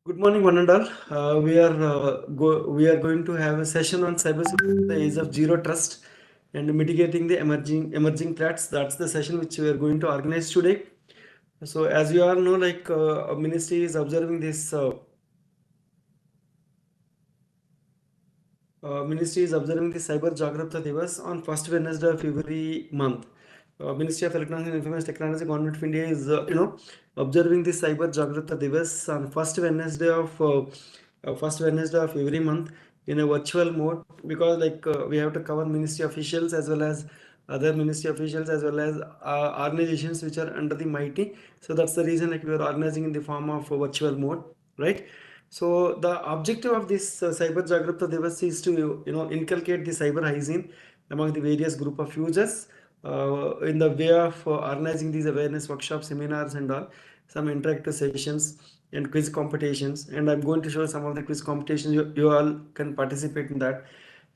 Good morning, one and all. We are going to have a session on cybersecurity, the age of zero trust, and mitigating the emerging threats. That's the session which we are going to organize today. So, as you all know, our ministry is observing this. Ministry is observing the Cyber Jagrata Divas on first Wednesday of every month. Ministry of Electronics and Information Technology, Government of India is observing the Cyber Jagrata Divas on first Wednesday of every month in a virtual mode, because we have to cover ministry officials as well as other ministry officials as well as organizations which are under the MIT. So that's the reason we are organizing in the form of virtual mode, right? So the objective of this Cyber Jagrata Divas is to inculcate the cyber hygiene among the various group of users in the way of organizing these awareness workshops, seminars, and all, some interactive sessions and quiz competitions. And I'm going to show some of the quiz competitions. You all can participate in that.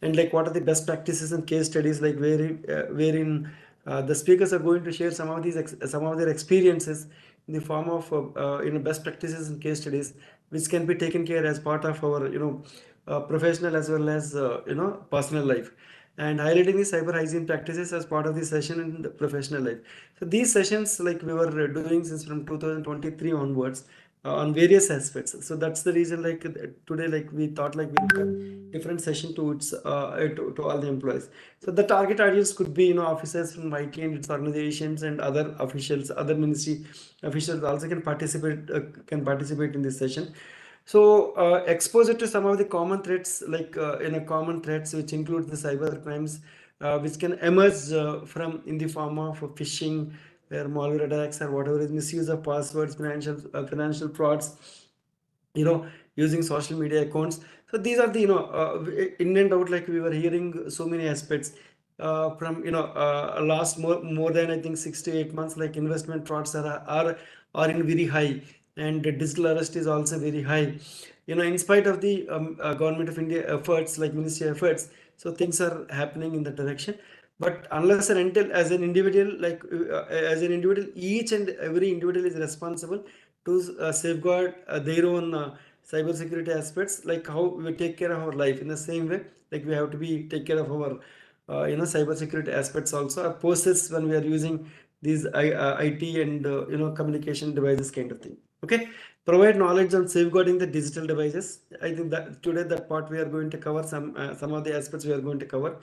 And what are the best practices and case studies, wherein the speakers are going to share some of their experiences in the form of best practices and case studies, which can be taken care as part of our professional as well as personal life, and highlighting the cyber hygiene practices as part of the session in the professional life. So these sessions we were doing since from 2023 onwards on various aspects. So that's the reason today we thought we look at different session to all the employees. So the target audience could be officers from IT and its organizations, and other officials, other ministry officials also can participate in this session. So exposure to some of the common threats, common threats which include the cyber crimes, which can emerge from in the form of phishing, where malware attacks or whatever is misuse of passwords, financial frauds, you know using social media accounts. So these are the in and out, we were hearing so many aspects from last more than I think 6 to 8 months. Investment frauds are in very high, and the digital arrest is also very high, in spite of the government of India efforts, like ministry efforts. So things are happening in that direction. But unless and until, as an individual, each and every individual is responsible to safeguard their own cyber security aspects, like how we take care of our life. In the same way, we have to be take care of our cyber security aspects also, our process when we are using these IT and communication devices kind of thing. Okay, provide knowledge on safeguarding the digital devices. I think that today that part we are going to cover some of the aspects we are going to cover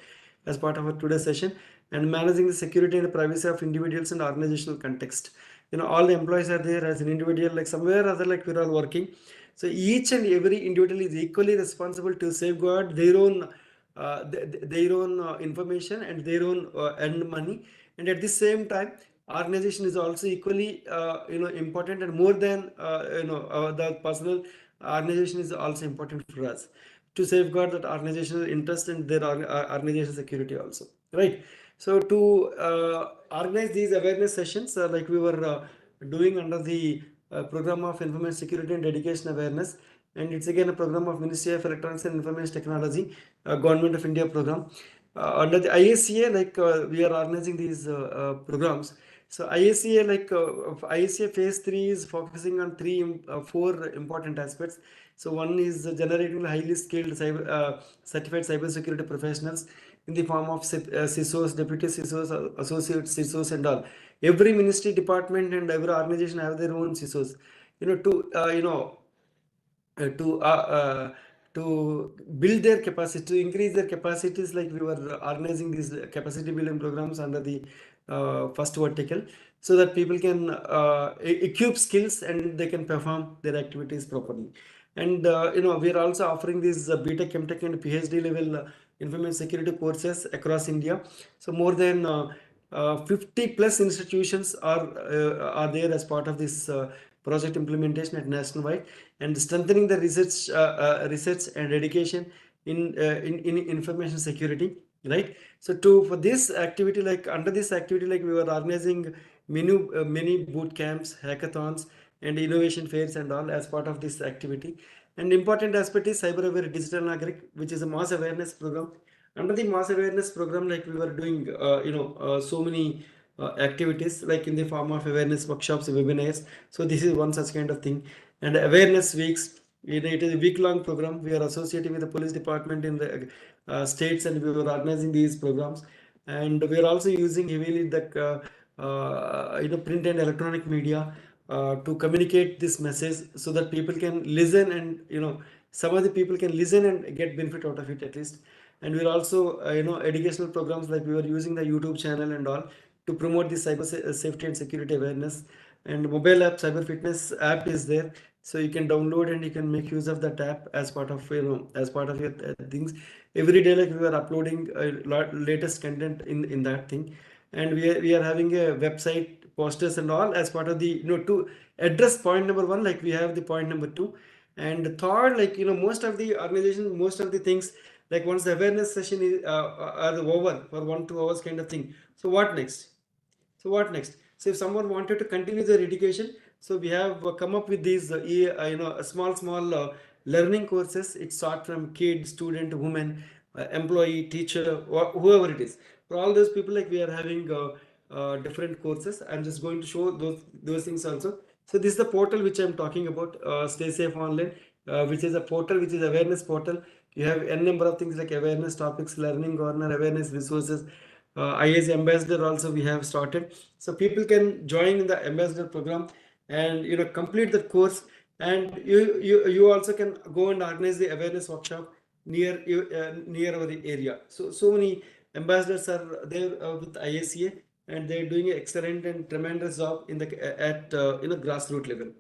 as part of our today's session. And managing the security and privacy of individuals and organizational context. All the employees are there as an individual, somewhere or other, we're all working. So each and every individual is equally responsible to safeguard their own information and their own earned money. And at the same time, organization is also equally important, and more than the personal, organization is also important for us to safeguard that organizational interest and their organizational security also, right? So to organize these awareness sessions, like we were doing under the program of information security and education awareness, and it's again a program of Ministry of Electronics and Information Technology, Government of India program. Under the ISCA, we are organizing these programs. So ISCA, ISCA phase 3 is focusing on four important aspects. So one is generating highly skilled certified cybersecurity professionals in the form of CISOs, deputy CISOs, associate CISOs, and all. Every ministry, department, and every organization have their own CISOs. To build their capacity, to increase their capacities, like we were organizing these capacity building programs under the first vertical, so that people can equip skills and they can perform their activities properly. And we are also offering these BTech, MTech, and PhD level information security courses across India. So more than 50 plus institutions are there as part of this project implementation at nationwide, and strengthening the research and education in information security, right? So for this activity, under this activity, we were organizing many boot camps, hackathons, and innovation fairs and all as part of this activity. And important aspect is cyber aware digital nagrik, which is a mass awareness program. Under the mass awareness program, we were doing so many activities, in the form of awareness workshops, webinars. So this is one such kind of thing. And awareness weeks, It is a week-long program. We are associating with the police department in the states, and we are organizing these programs. And we are also using heavily the print and electronic media to communicate this message, so that people can listen, and some of the people can listen and get benefit out of it at least. And we're also educational programs, like we were using the YouTube channel and all to promote the safety and security awareness. And mobile app cyber fitness app is there, so you can download and you can make use of that app as part of as part of your things. Every day, like, we are uploading a latest content in that thing. And we are having a website, posters and all, as part of the to address point number one, like we have the point number two. And third, like, most of the organizations, most of the things, like, once the awareness session is are over for 1 2 hours kind of thing, so what next? So if someone wanted to continue their education, so we have come up with these small learning courses. It start from kid, student, woman, employee, teacher, whoever it is. For all those people, like, we are having different courses. I'm just going to show those things also. So this is the portal which I'm talking about, Stay Safe Online, which is a portal, which is awareness portal. You have n number of things like awareness topics, learning corner, awareness resources, IAS ambassador also we have started. So people can join in the ambassador program and complete the course. And you also can go and organize the awareness workshop near you, near our area. So many ambassadors are there with IACA, and they're doing an excellent and tremendous job in the at grassroots level.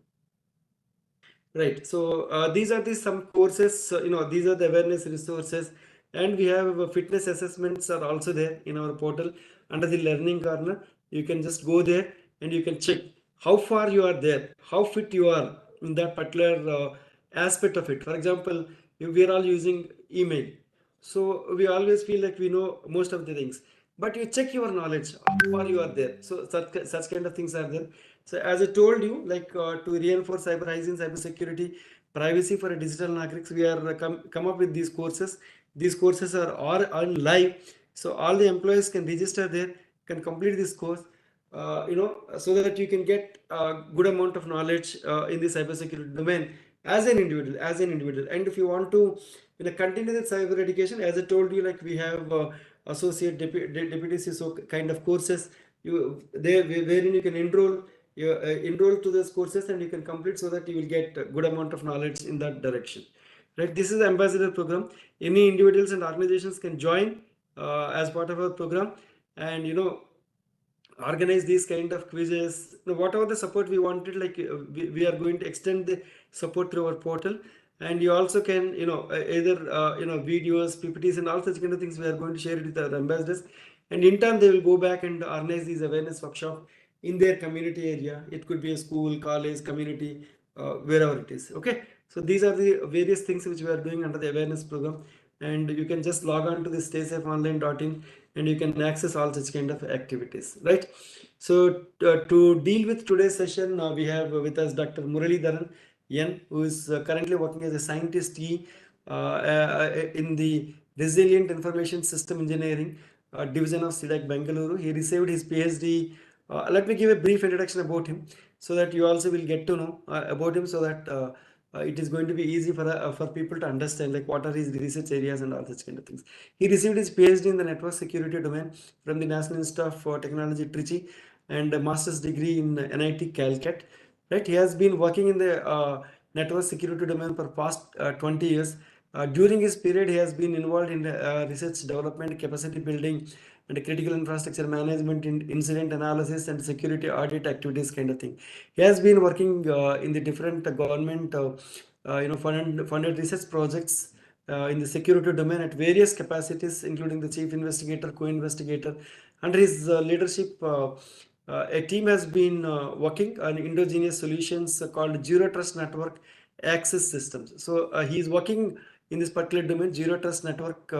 Right. So these are the some courses. These are the awareness resources, and we have fitness assessments are also there in our portal under the learning corner. You can just go there and you can check how far you are there, how fit you are in that particular aspect of it. For example, if we are all using email, so we always feel like we know most of the things, but you check your knowledge, how far you are there. So such kind of things are there. So as I told you, like, to reinforce cyber hygiene, cyber security, privacy for a digital Nagriks, we are come up with these courses. These courses are on live, so all the employees can register there, can complete this course, so that you can get a good amount of knowledge in the cyber security domain as an individual. And if you want to continue the cyber education, as I told you, like, we have associate deputy CISO kind of courses, wherein you can enroll to those courses and you can complete, so that you will get a good amount of knowledge in that direction. Right. This is the ambassador program. Any individuals and organizations can join as part of our program, and organize these kind of quizzes. Whatever the support we wanted, like, we are going to extend the support through our portal. And you also can either videos, PPTs and all such kind of things, we are going to share it with our ambassadors, and in turn they will go back and organize these awareness workshop in their community area. It could be a school, college, community, wherever it is. Okay, so these are the various things which we are doing under the awareness program, and you can just log on to the staysafeonline.in and you can access all such kind of activities, right? So to deal with today's session, we have with us Dr. Muralidharan N, who is currently working as a scientist in the Resilient Information System Engineering division of CDAC Bengaluru. He received his PhD. Let me give a brief introduction about him, so that you also will get to know about him, so that it is going to be easy for people to understand, like, what are his research areas and all such kind of things. He received his PhD in the network security domain from the National Institute of Technology, Trichy, and a master's degree in NIT Calcut. Right, he has been working in the network security domain for past 20 years. During his period, he has been involved in research development, capacity building, and critical infrastructure management, in incident analysis and security audit activities kind of thing. He has been working in the different government funded research projects in the security domain at various capacities, including the chief investigator, co-investigator. Under his leadership, a team has been working on endogenous solutions called Zero Trust Network Access Systems. So he is working in this particular domain, Zero Trust Network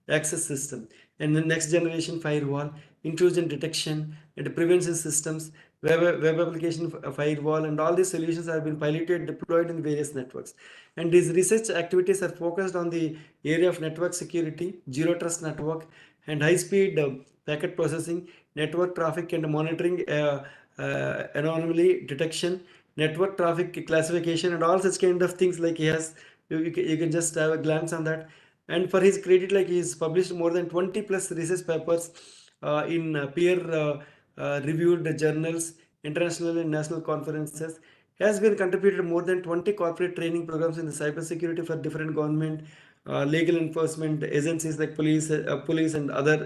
Access System, and the next generation firewall, intrusion detection and prevention systems, web application firewall, and all these solutions have been piloted, deployed in various networks. And these research activities are focused on the area of network security, Zero Trust Network, and high-speed packet processing, network traffic and monitoring, anomaly detection, network traffic classification and all such kind of things. Like he has, you can just have a glance on that. And for his credit, like he's published more than 20 plus research papers in peer reviewed journals, international and national conferences. He has been contributed more than 20 corporate training programs in the cybersecurity for different government, legal enforcement agencies like police and other,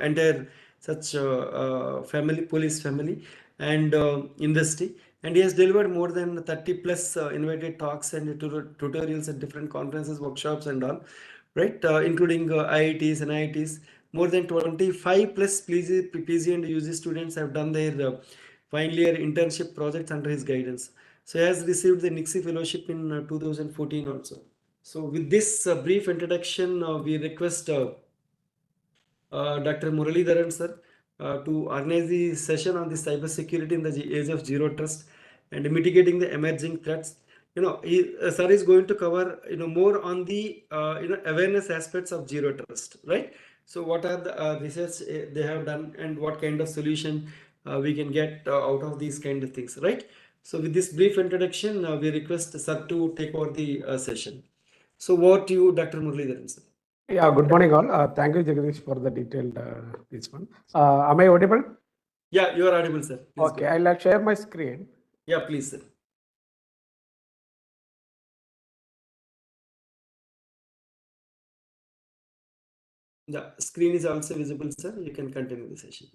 entire such police family and industry. And he has delivered more than 30 plus invited talks and tutorials at different conferences, workshops, and all, right? Including IITs and IITs. More than 25 plus PG and UG students have done their final year internship projects under his guidance. So he has received the Nixie Fellowship in 2014 also. So with this brief introduction, we request Dr. Muralidharan sir to organize the session on the cybersecurity in the age of zero trust and mitigating the emerging threats. Sir is going to cover more on the awareness aspects of zero trust, right? So what are the research they have done and what kind of solution we can get out of these kind of things, right? So with this brief introduction, we request sir to take over the session. So over to you, Dr. Muralidharan sir. Yeah, good morning all. Thank you, Jagdish, for the detailed this one. Am I audible? Yeah, you are audible, sir. Please okay, I'll share my screen. Yeah, please, sir. The screen is also visible, sir. You can continue the session.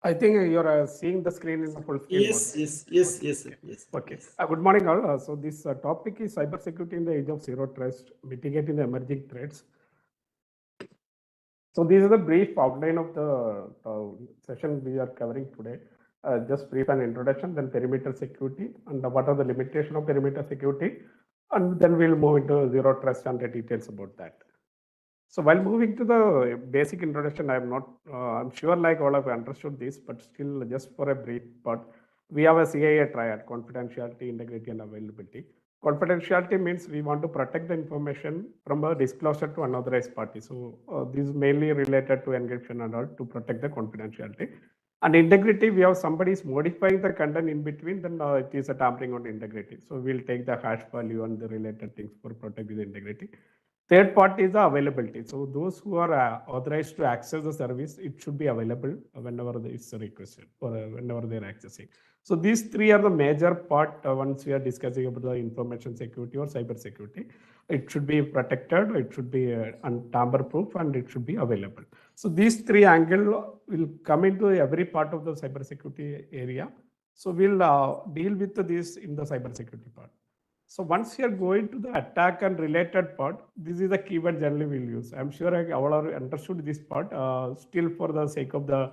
I think you're seeing the screen is a full screen. Yes, mode. yes, okay. Yes, sir. Yes. Okay. Yes. Good morning all. So this topic is cybersecurity in the age of zero trust, mitigating the emerging threats. So this is a brief outline of the session we are covering today. Just brief an introduction, then perimeter security, and what are the limitations of perimeter security, and then we'll move into zero trust and the details about that. So while moving to the basic introduction, I'm sure like all of you understood this, but still just for a brief part, we have a CIA triad: confidentiality, integrity, and availability. Confidentiality means we want to protect the information from a disclosure to unauthorized party. So this is mainly related to encryption and all to protect the confidentiality. And integrity, we have somebody is modifying the content in between, then it is a tampering on integrity. So we'll take the hash value and the related things for protecting the integrity. Third part is the availability. So those who are authorized to access the service, it should be available whenever it's requested or whenever they're accessing. So these three are the major part once we are discussing about the information security or cyber security. It should be protected, it should be tamper proof, and it should be available. So these three angles will come into every part of the cyber security area. So we'll deal with this in the cyber security part. So once you are going to the attack and related part, this is the keyword generally we'll use. I'm sure I all are understood this part. Still, for the sake of the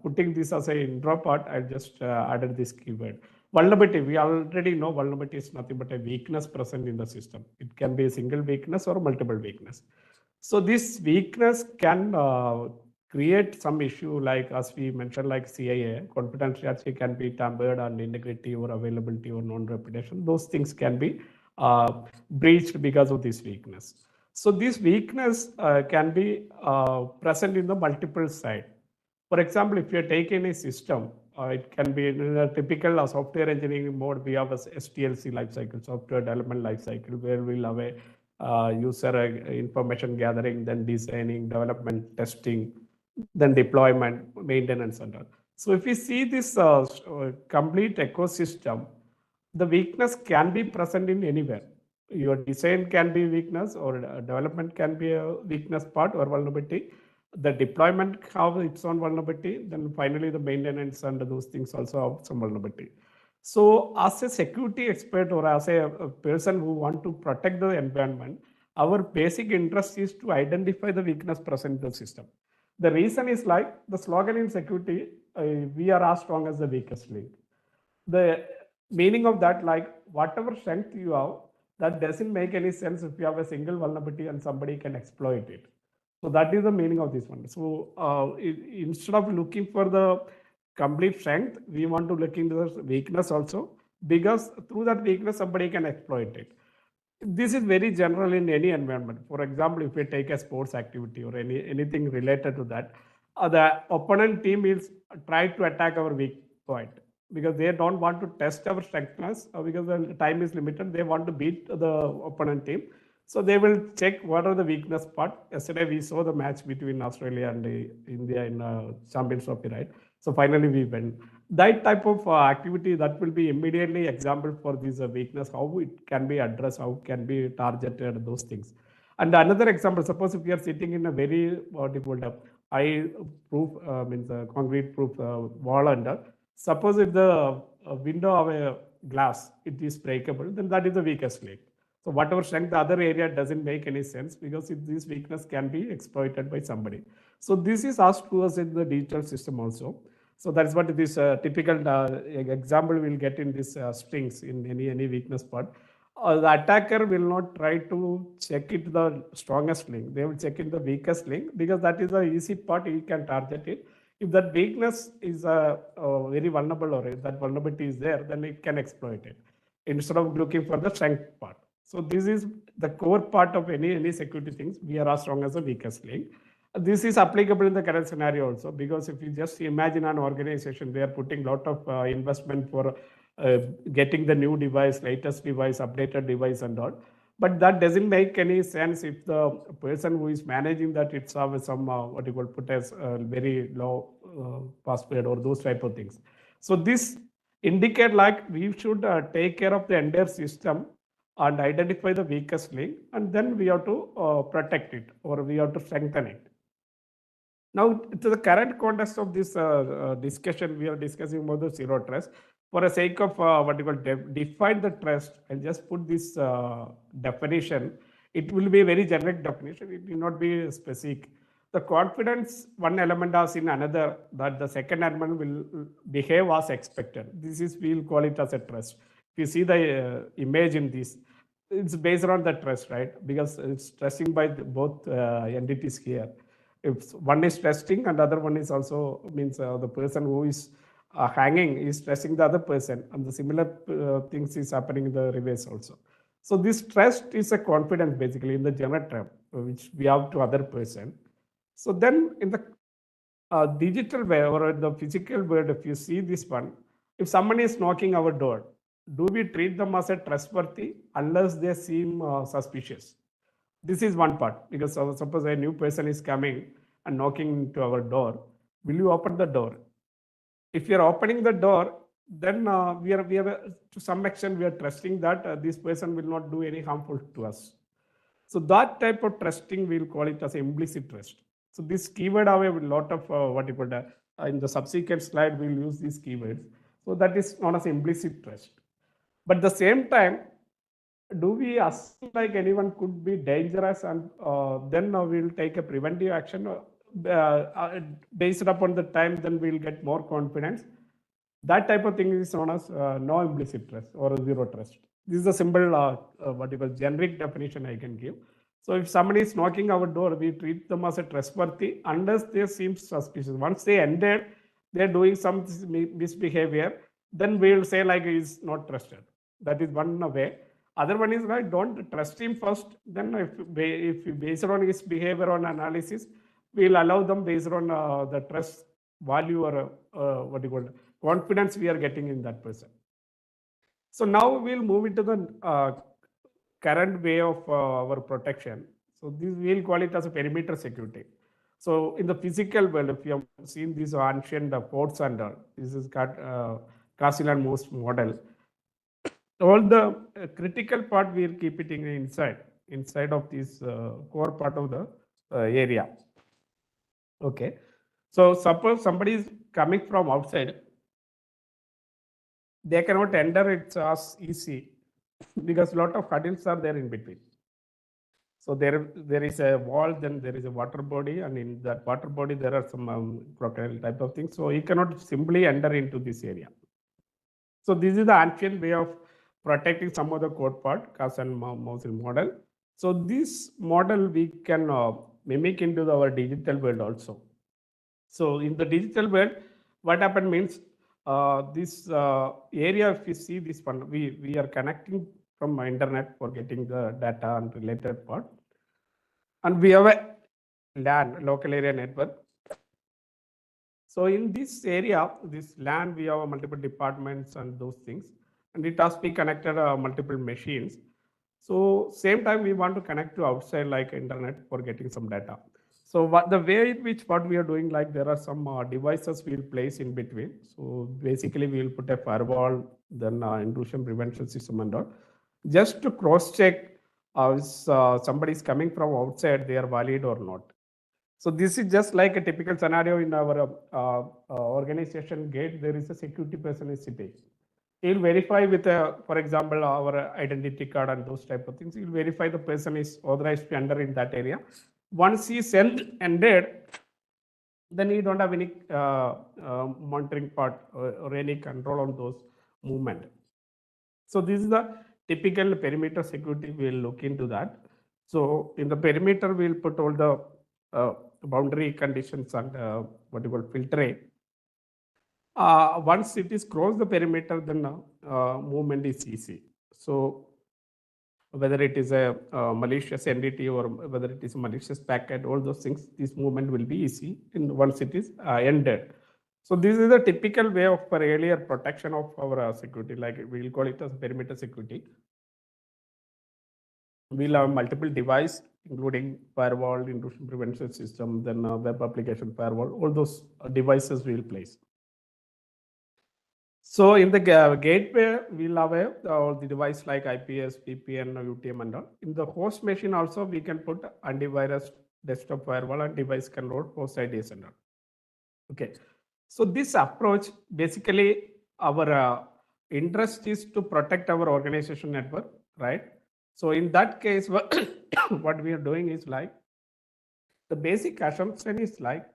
putting this as a intro part, I just added this keyword. Vulnerability, we already know vulnerability is nothing but a weakness present in the system. It can be a single weakness or multiple weakness. So this weakness can create some issue, like as we mentioned, like CIA, confidentiality can be tampered, and integrity or availability or non-reputation. Those things can be breached because of this weakness. So this weakness can be present in the multiple side. For example, if you're taking a system, it can be in a typical software engineering mode. We have a SDLC lifecycle, software development lifecycle, where we'll have a user information gathering, then designing, development, testing, then deployment, maintenance, and all. So if we see this complete ecosystem, the weakness can be present in anywhere. Your design can be weakness, or development can be a weakness part or vulnerability. The deployment have its own vulnerability. Then finally the maintenance and those things also have some vulnerability. So as a security expert or as a person who want to protect the environment, our basic interest is to identify the weakness present in the system. The reason is like the slogan in security, we are as strong as the weakest link. The meaning of that, like whatever strength you have, that doesn't make any sense if you have a single vulnerability and somebody can exploit it. So that is the meaning of this one. So instead of looking for the complete strength, we want to look into the weakness also, because through that weakness, somebody can exploit it. This is very general in any environment. For example, if we take a sports activity or anything related to that, the opponent team is try to attack our point, because they don't want to test our strengthness because the time is limited. They want to beat the opponent team. So they will check what are the weakness part. Yesterday we saw the match between Australia and India in Champions Trophy, right? So finally we win. That type of activity that will be immediately example for this weakness, how it can be addressed, how it can be targeted, those things. And another example, suppose if we are sitting in a very what you call high proof means concrete proof wall under. Suppose if the window of a glass it is breakable, then that is the weakest link. So whatever strength the other area doesn't make any sense because this weakness can be exploited by somebody. So this is asked to us in the digital system also. So that's what this typical example we'll get in this strings in any weakness part. The attacker will not try to check it the strongest link. They will check in the weakest link because that is the easy part. He can target it. If that weakness is very vulnerable or if that vulnerability is there, then it can exploit it instead of looking for the strength part. So this is the core part of any security things. We are as strong as the weakest link. This is applicable in the current scenario also, because if you just imagine an organization, they are putting a lot of investment for getting the new device, latest device, updated device and all. But that doesn't make any sense if the person who is managing that itself is some what you call put as very low password or those type of things. So this indicate like we should take care of the entire system and identify the weakest link, and then we have to protect it or we have to strengthen it. Now, to the current context of this discussion, we are discussing about the zero trust. For the sake of what you call define the trust and just put this definition, it will be a very generic definition. It will not be specific. The confidence, one element as in another, that the second element will behave as expected. This is, we'll call it as a trust. If you see the image in this, it's based on the trust, right? Because it's trusting by both entities here. If one is trusting and the other one is also means the person who is hanging is trusting the other person, and the similar things is happening in the reverse also. So this trust is a confidence basically in the general term which we have to other person. So then in the digital way or the physical world, if you see this one, if someone is knocking our door, do we treat them as a trustworthy unless they seem suspicious? This is one part, because suppose a new person is coming and knocking to our door, will you open the door? If you are opening the door, then we are to some extent we are trusting that this person will not do any harmful to us. So that type of trusting we'll call it as implicit trust. So this keyword have a lot of what you call in the subsequent slide we'll use these keywords. So that is known as implicit trust. But at the same time, do we assume like anyone could be dangerous and then we'll take a preventive action based upon the time, then we'll get more confidence? That type of thing is known as no implicit trust or zero trust. This is a simple what you call generic definition I can give. So if somebody is knocking our door, we treat them as a trustworthy unless they seem suspicious. Once they ended, they're doing some misbehavior, then we will say like he's not trusted. That is one way. Other one is like don't trust him first. Then if based on his behavior on analysis, we'll allow them based on the trust value or what you call confidence we are getting in that person. So now we'll move into the current way of our protection. So this we'll call it as a perimeter security. So in the physical world, if you have seen these ancient forts and this is Castle and Moss model. All the critical part we are keeping inside of this core part of the area. Okay. So suppose somebody is coming from outside, they cannot enter it as easy because a lot of hurdles are there in between. So there is a wall, then there is a water body, and in that water body there are some crocodile type of things. So he cannot simply enter into this area. So this is the ancient way of protecting some of the code part, Castle and Moss model. So this model we can mimic into our digital world also. So in the digital world, what happened means this area, if you see this one, we are connecting from internet for getting the data and related part. And we have a LAN, local area network. So in this area, this LAN, we have multiple departments and those things, and it has to be connected multiple machines. So same time we want to connect to outside like internet for getting some data. So what the way in which what we are doing, like there are some devices we'll place in between. So basically we will put a firewall, then intrusion prevention system and all, just to cross check if somebody is coming from outside, they are valid or not. So this is just like a typical scenario in our organization gate. There is a security person is sitting. He'll verify with, for example, our identity card and those type of things. He'll verify the person is authorized to enter in that area. Once he's ended, then you don't have any monitoring part or any control on those movement. So this is the typical perimeter security. We'll look into that. So in the perimeter, we'll put all the boundary conditions and what you call filtering. Once it is crossed the perimeter, then movement is easy. So whether it is a malicious entity or whether it is a malicious packet, all those things, this movement will be easy once it is ended. So this is the typical way of for earlier protection of our security, like we'll call it as perimeter security. We'll have multiple device, including firewall, intrusion prevention system, then web application firewall, all those devices we'll place. So in the gateway, we'll have the device like IPS, VPN, UTM and all. In the host machine also, we can put antivirus, desktop firewall and device control, host IDs and all. Okay. So this approach, basically our interest is to protect our organization network, right? So in that case, what we are doing is like, the basic assumption is like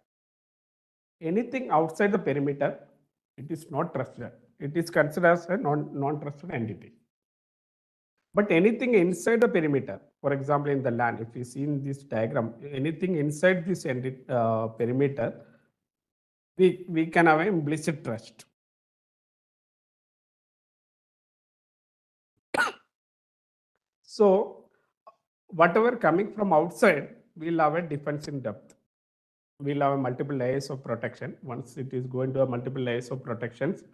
anything outside the perimeter, it is not trusted. It is considered as a non-trusted entity. But anything inside the perimeter, for example, in the LAN, if you see in this diagram, anything inside this perimeter, we can have an implicit trust. So whatever coming from outside, we'll have a defense in depth. We'll have multiple layers of protection. Once it is going to a multiple layers of protections,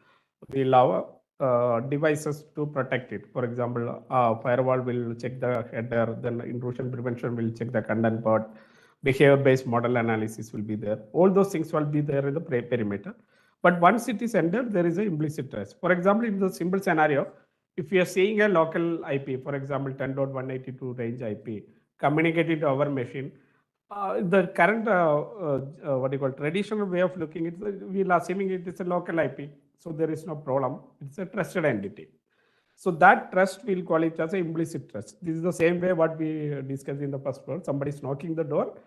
we'll have devices to protect it. For example, firewall will check the header, then intrusion prevention will check the content part, behavior-based model analysis will be there. All those things will be there in the perimeter. But once it is entered, there is an implicit trust. For example, in the simple scenario, if we are seeing a local IP, for example, 10.182 range IP, communicating to our machine, the current what you call traditional way of looking at it, we are assuming it is a local IP, so there is no problem. It's a trusted entity. So that trust we'll call it as an implicit trust. This is the same way what we discussed in the first part. Somebody is knocking the door,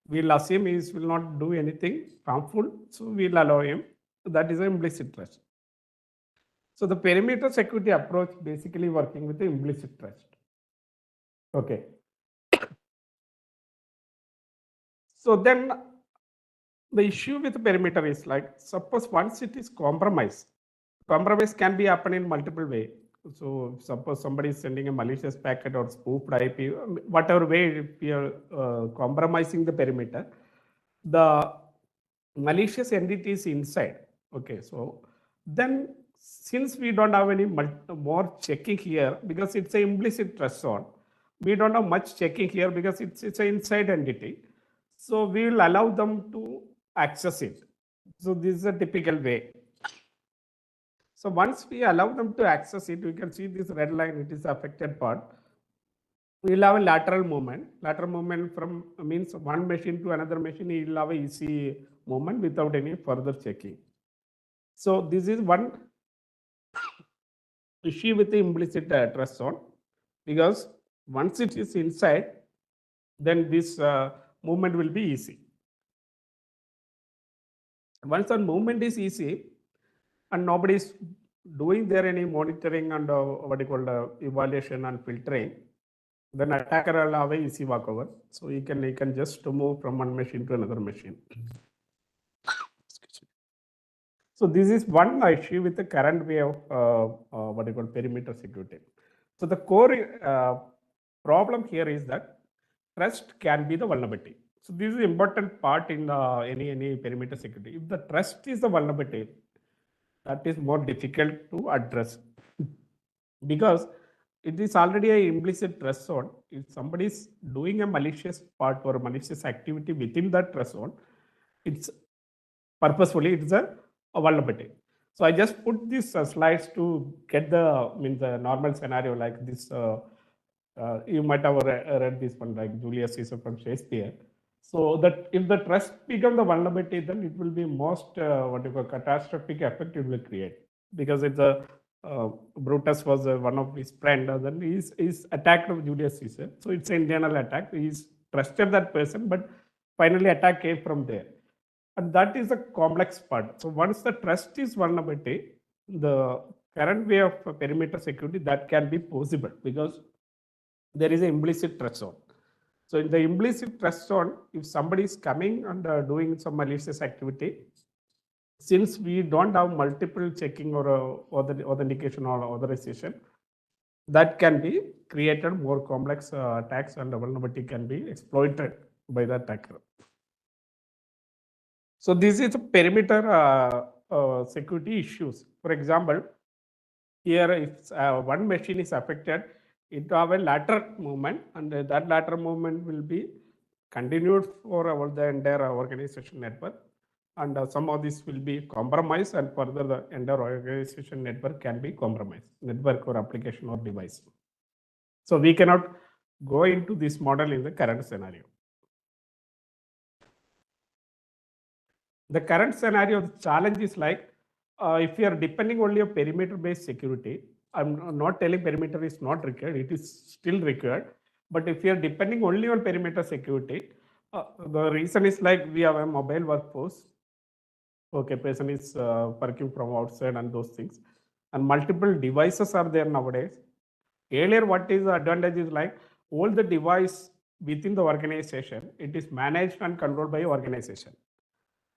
we'll assume he will not do anything harmful, so we'll allow him. That is an implicit trust. So the perimeter security approach basically working with the implicit trust. Okay. So then the issue with the perimeter is like, suppose once it is compromised, compromise can be happen in multiple way. So suppose somebody is sending a malicious packet or spoofed IP, whatever way we are compromising the perimeter, the malicious entity is inside. Okay, so then since we don't have any more checking here, because it's an implicit trust zone, we don't have much checking here because it's an inside entity. So we will allow them to access it. So this is a typical way. So once we allow them to access it, we can see this red line, it is affected part. We will have a lateral movement. Lateral movement from means one machine to another machine, you will have a easy movement without any further checking. So this is one issue with the implicit trust zone, because once it is inside, then this movement will be easy. Once the movement is easy and nobody is doing there any monitoring and what you call evaluation and filtering, then attacker will have an easy walkover. So he can just move from one machine to another machine. So this is one issue with the current way of what you call perimeter security. So the core problem here is that trust can be the vulnerability. So this is an important part in any perimeter security. If the trust is the vulnerability, that is more difficult to address because it is already a implicit trust zone. If somebody is doing a malicious part or malicious activity within that trust zone, it's purposefully it's a vulnerability. So I just put these slides to get the normal scenario like this. You might have read this one like Julius Caesar from Shakespeare. So that if the trust becomes the vulnerability, then it will be most what you call catastrophic effect it will create because it's a Brutus was one of his friend, then he's attacked of Julius Caesar. So it's an internal attack. He's trusted that person, but finally attack came from there. And that is the complex part. So once the trust is vulnerability, the current way of perimeter security that can be possible because there is an implicit trust zone. So in the implicit trust zone, if somebody is coming and doing some malicious activity, since we don't have multiple checking or authentication or authorization, that can be created more complex attacks and vulnerability can be exploited by the attacker. So this is a perimeter security issues. For example, here if one machine is affected, it will have a lateral movement and that lateral movement will be continued for the entire organization network. And some of this will be compromised and further the entire organization network can be compromised, network or application or device. So we cannot go into this model in the current scenario. The current scenario, the challenge is like, if you are depending only on perimeter based security, I'm not telling perimeter is not required, it is still required. But if you are depending only on perimeter security, the reason is like we have a mobile workforce. Okay, person is working from outside and those things. And multiple devices are there nowadays. Earlier, what is the advantage is like all the device within the organization, it is managed and controlled by organization.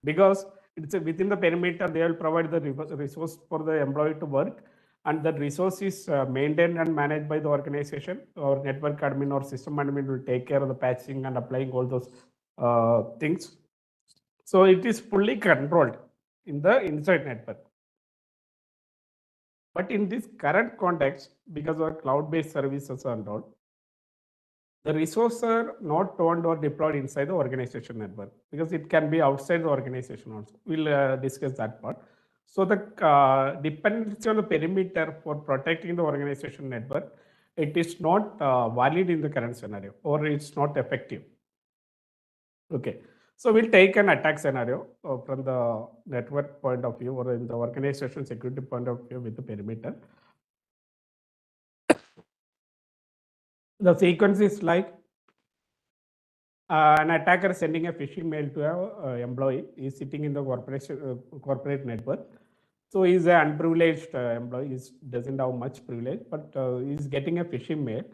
Because it's within the perimeter, they will provide the resource for the employee to work, and that resource is maintained and managed by the organization, or network admin or system admin will take care of the patching and applying all those things. So it is fully controlled in the inside network. But in this current context, because of cloud-based services and all, the resources are not owned or deployed inside the organization network because it can be outside the organization also. We'll discuss that part. So the dependency on the perimeter for protecting the organization network, it is not valid in the current scenario or it's not effective. Okay. So we'll take an attack scenario from the network point of view or in the organization security point of view with the perimeter. The sequence is like an attacker sending a phishing mail to an employee. He's sitting in the corporate network. So he's an unprivileged employee. He doesn't have much privilege, but he's getting a phishing mail.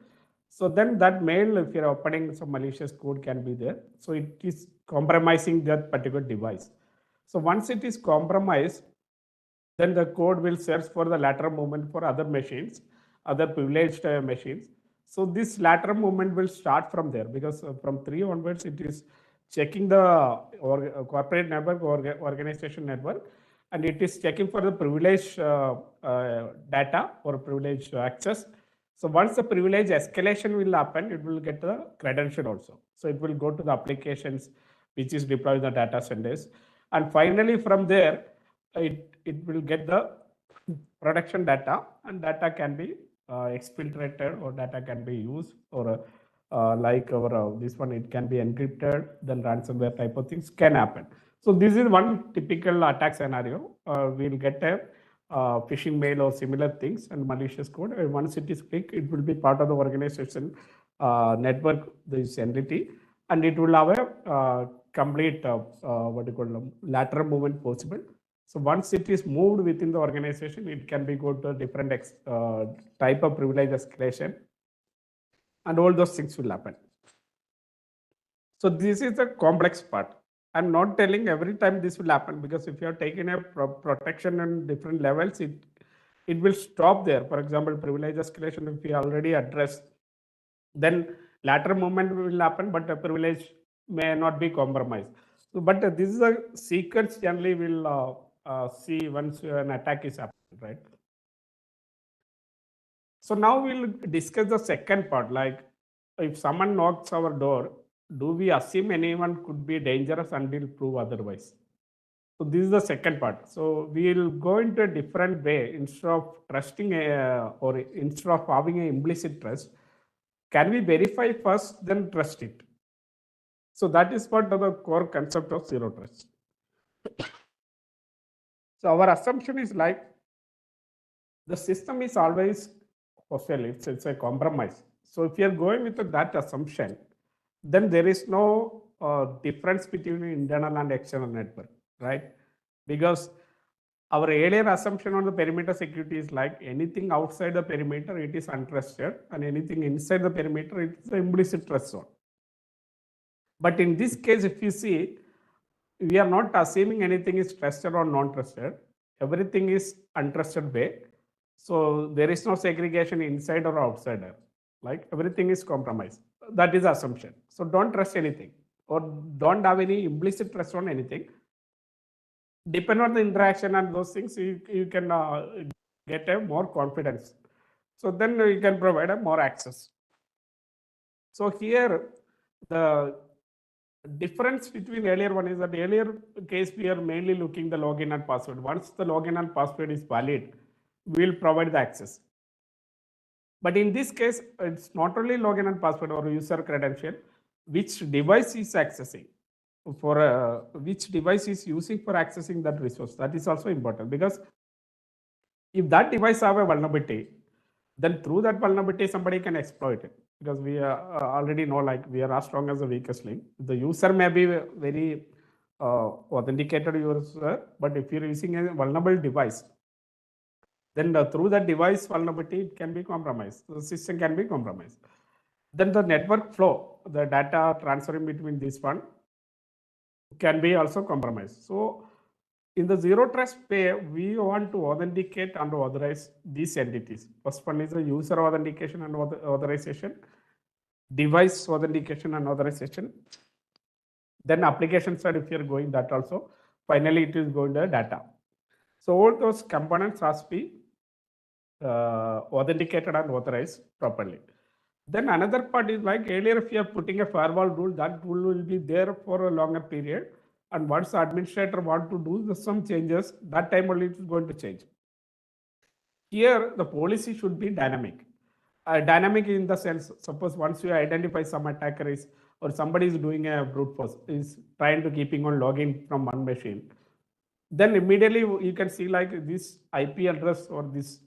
So then that mail, if you're opening some malicious code can be there. So it is compromising that particular device. So once it is compromised, then the code will search for the lateral movement for other machines, other privileged machines. So this lateral movement will start from there because from 3 onwards, it is checking the corporate network or organization network, and it is checking for the privilege data or privilege access. So once the privilege escalation will happen, it will get the credential also. So it will go to the applications which is deployed in the data centers. And finally, from there, it will get the production data, and data can be exfiltrated or data can be used or like our this one, it can be encrypted, then ransomware type of things can happen. So this is one typical attack scenario. We'll get a phishing mail or similar things and malicious code. And once it is clicked, it will be part of the organization network, this entity, and it will have a complete what you call lateral movement possible. So once it is moved within the organization, it can be go to a different type of privilege escalation, and all those things will happen. So this is the complex part. I'm not telling every time this will happen because if you are taking a protection on different levels, it will stop there. For example, privilege escalation, if we already addressed, then lateral movement will happen, but the privilege may not be compromised. So, but this is a sequence generally we'll see once an attack is happening, right? So now we'll discuss the second part, like if someone knocks our door, do we assume anyone could be dangerous until prove otherwise? So this is the second part. So we'll go into a different way. Instead of trusting or instead of having an implicit trust, can we verify first, then trust it? So that is what the core concept of zero trust. So our assumption is like the system is always hostile. It's a compromise. So if you are going with that assumption, then there is no difference between internal and external network, right? Because our earlier assumption on the perimeter security is like anything outside the perimeter, it is untrusted, and anything inside the perimeter, it is the implicit trust zone. But in this case, if you see, we are not assuming anything is trusted or non-trusted. Everything is untrusted way. So there is no segregation inside or outsider. Like everything is compromised. That is the assumption. So don't trust anything or don't have any implicit trust on anything. Depend on the interaction and those things, you can get a more confidence. So then you can provide a more access. So here the difference between earlier one is that earlier case we are mainly looking the login and password. Once the login and password is valid, we will provide the access. But in this case, it's not only login and password or user credential, which device is accessing for which device is using for accessing that resource. That is also important, because if that device have a vulnerability, then through that vulnerability somebody can exploit it, because we already know like we are as strong as the weakest link. The user may be very authenticated user, but if you're using a vulnerable device, then through that device vulnerability it can be compromised. The system can be compromised. Then the network flow, the data transferring between this one can be also compromised. So in the zero trust way, we want to authenticate and authorize these entities. First one is the user authentication and authorization, device authentication and authorization. Then application side, if you're going that also, finally it is going to data. So all those components has to be authenticated and authorized properly. Then another part is like earlier, if you are putting a firewall rule, that rule will be there for a longer period. And once the administrator want to do some changes, that time only it is going to change. Here, the policy should be dynamic. Dynamic in the sense, suppose once you identify some attacker is, or somebody is doing a brute force, is trying to keeping on logging from one machine, then immediately you can see like this IP address or this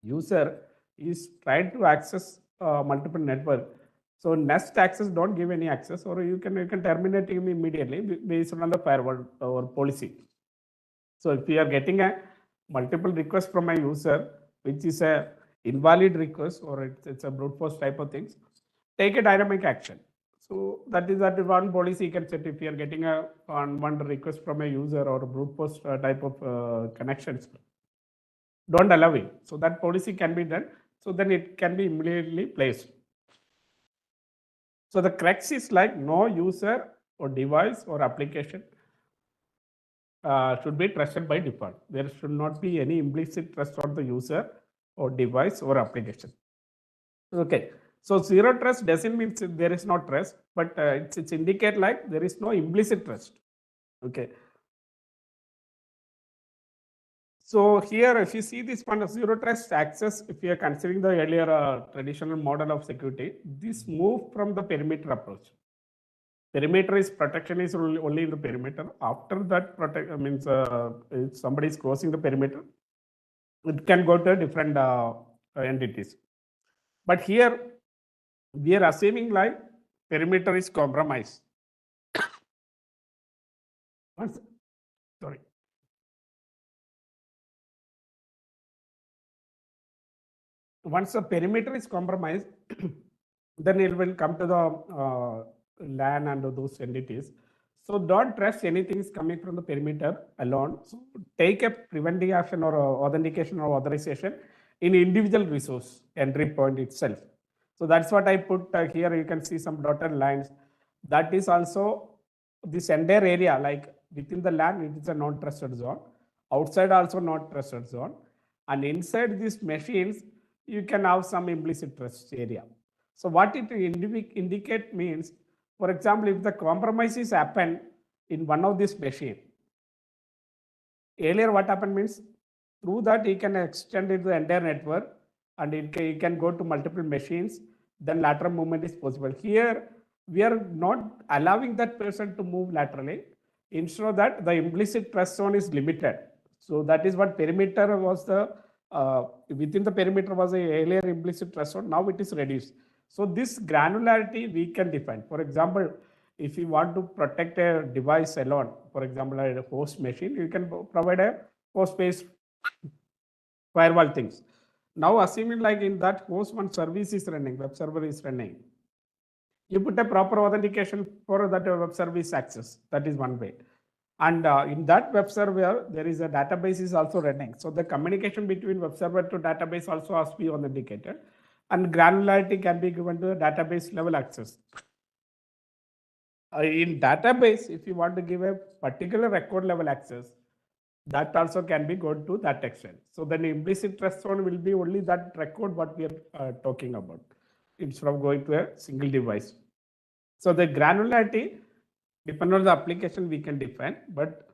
user is trying to access multiple network. So next access don't give any access, or you can terminate him immediately based on the firewall or policy. So if you are getting a multiple request from a user, which is a invalid request or it's a brute force type of things, take a dynamic action. So that is one policy you can set. If you are getting one request from a user or a brute force type of connections, don't allow it. So that policy can be done. So then it can be immediately placed. So the crux is like no user or device or application should be trusted by default. There should not be any implicit trust on the user or device or application. Okay. So zero trust doesn't mean there is no trust, but it's indicate like there is no implicit trust. Okay. So here, if you see this one of zero trust access, if you are considering the earlier traditional model of security, this move from the perimeter approach. Perimeter is protection is only in the perimeter. After that, means if somebody is crossing the perimeter, it can go to different entities. But here, we are assuming like perimeter is compromised. Sorry. Once the perimeter is compromised, then it will come to the LAN and those entities. So don't trust anything is coming from the perimeter alone. So take a preventive action or authentication or authorization in individual resource entry point itself. So that's what I put here. You can see some dotted lines. that is also this entire area, like within the LAN, it is a non-trusted zone. Outside also not trusted zone. And inside these machines, you can have some implicit trust area. So what it indicate means, for example, if the compromises happen in one of these machine, earlier what happened means through that he can extend it to the entire network and it can go to multiple machines, then lateral movement is possible. Here we are not allowing that person to move laterally. Instead of that, the implicit trust zone is limited. So that is what perimeter was within the perimeter was a earlier implicit trust zone, now it is reduced. So this granularity we can define. For example, if you want to protect a device alone, for example, a host machine, you can provide a host-based firewall things. Now, assuming like in that host one service is running, web server is running, you put a proper authentication for that web service access. That is one way. And in that web server, there is a database is also running. So the communication between web server to database also has to be authenticated. And granularity can be given to the database level access. In database, if you want to give a particular record level access, that also can be go to that extent. So then implicit trust zone will be only that record what we are talking about instead of going to a single device. So the granularity, depending on the application, we can define, but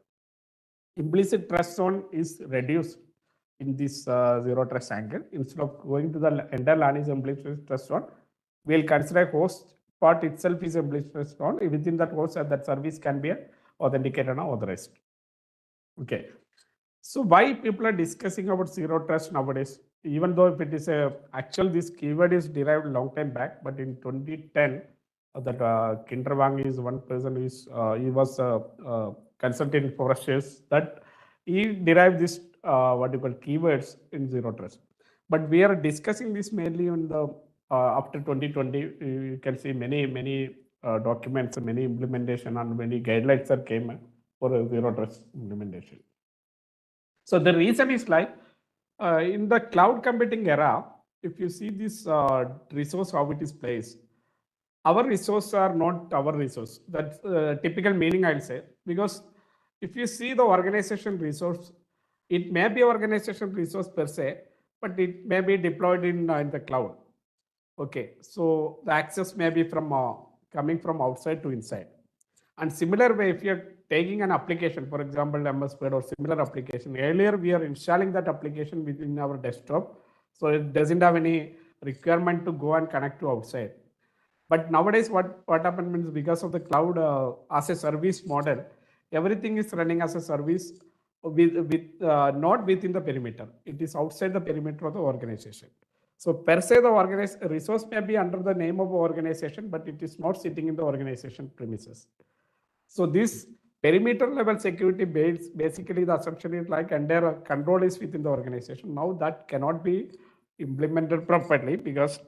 implicit trust zone is reduced in this zero trust angle. Instead of going to the entire LAN is implicit trust zone, we'll consider host part itself is implicit trust zone. Within that host, that service can be authenticated and authorized. Okay. So why people are discussing about zero trust nowadays? Even though if it is actual, this keyword is derived a long time back, but in 2010, that Kinder Wang is one person who is he was a consultant in Forest Shares, that he derived this what you call keywords in zero trust. But we are discussing this mainly on the after 2020. You can see many documents, many implementation, and many guidelines that came for a zero trust implementation. So the reason is like in the cloud computing era, if you see this resource, how it is placed, our resources are not our resource. That's typical meaning I'll say, because if you see the organization resource, it may be organization resource per se, but it may be deployed in the cloud. Okay, so the access may be from coming from outside to inside. And similar way, if you're taking an application, for example, MS Word or similar application, earlier we are installing that application within our desktop. So it doesn't have any requirement to go and connect to outside. But nowadays, what happened means because of the cloud as a service model, everything is running as a service with not within the perimeter. It is outside the perimeter of the organization. So per se, the resource may be under the name of organization, but it is not sitting in the organization premises. So this perimeter level security base, basically the assumption is like under control is within the organization. Now that cannot be implemented properly because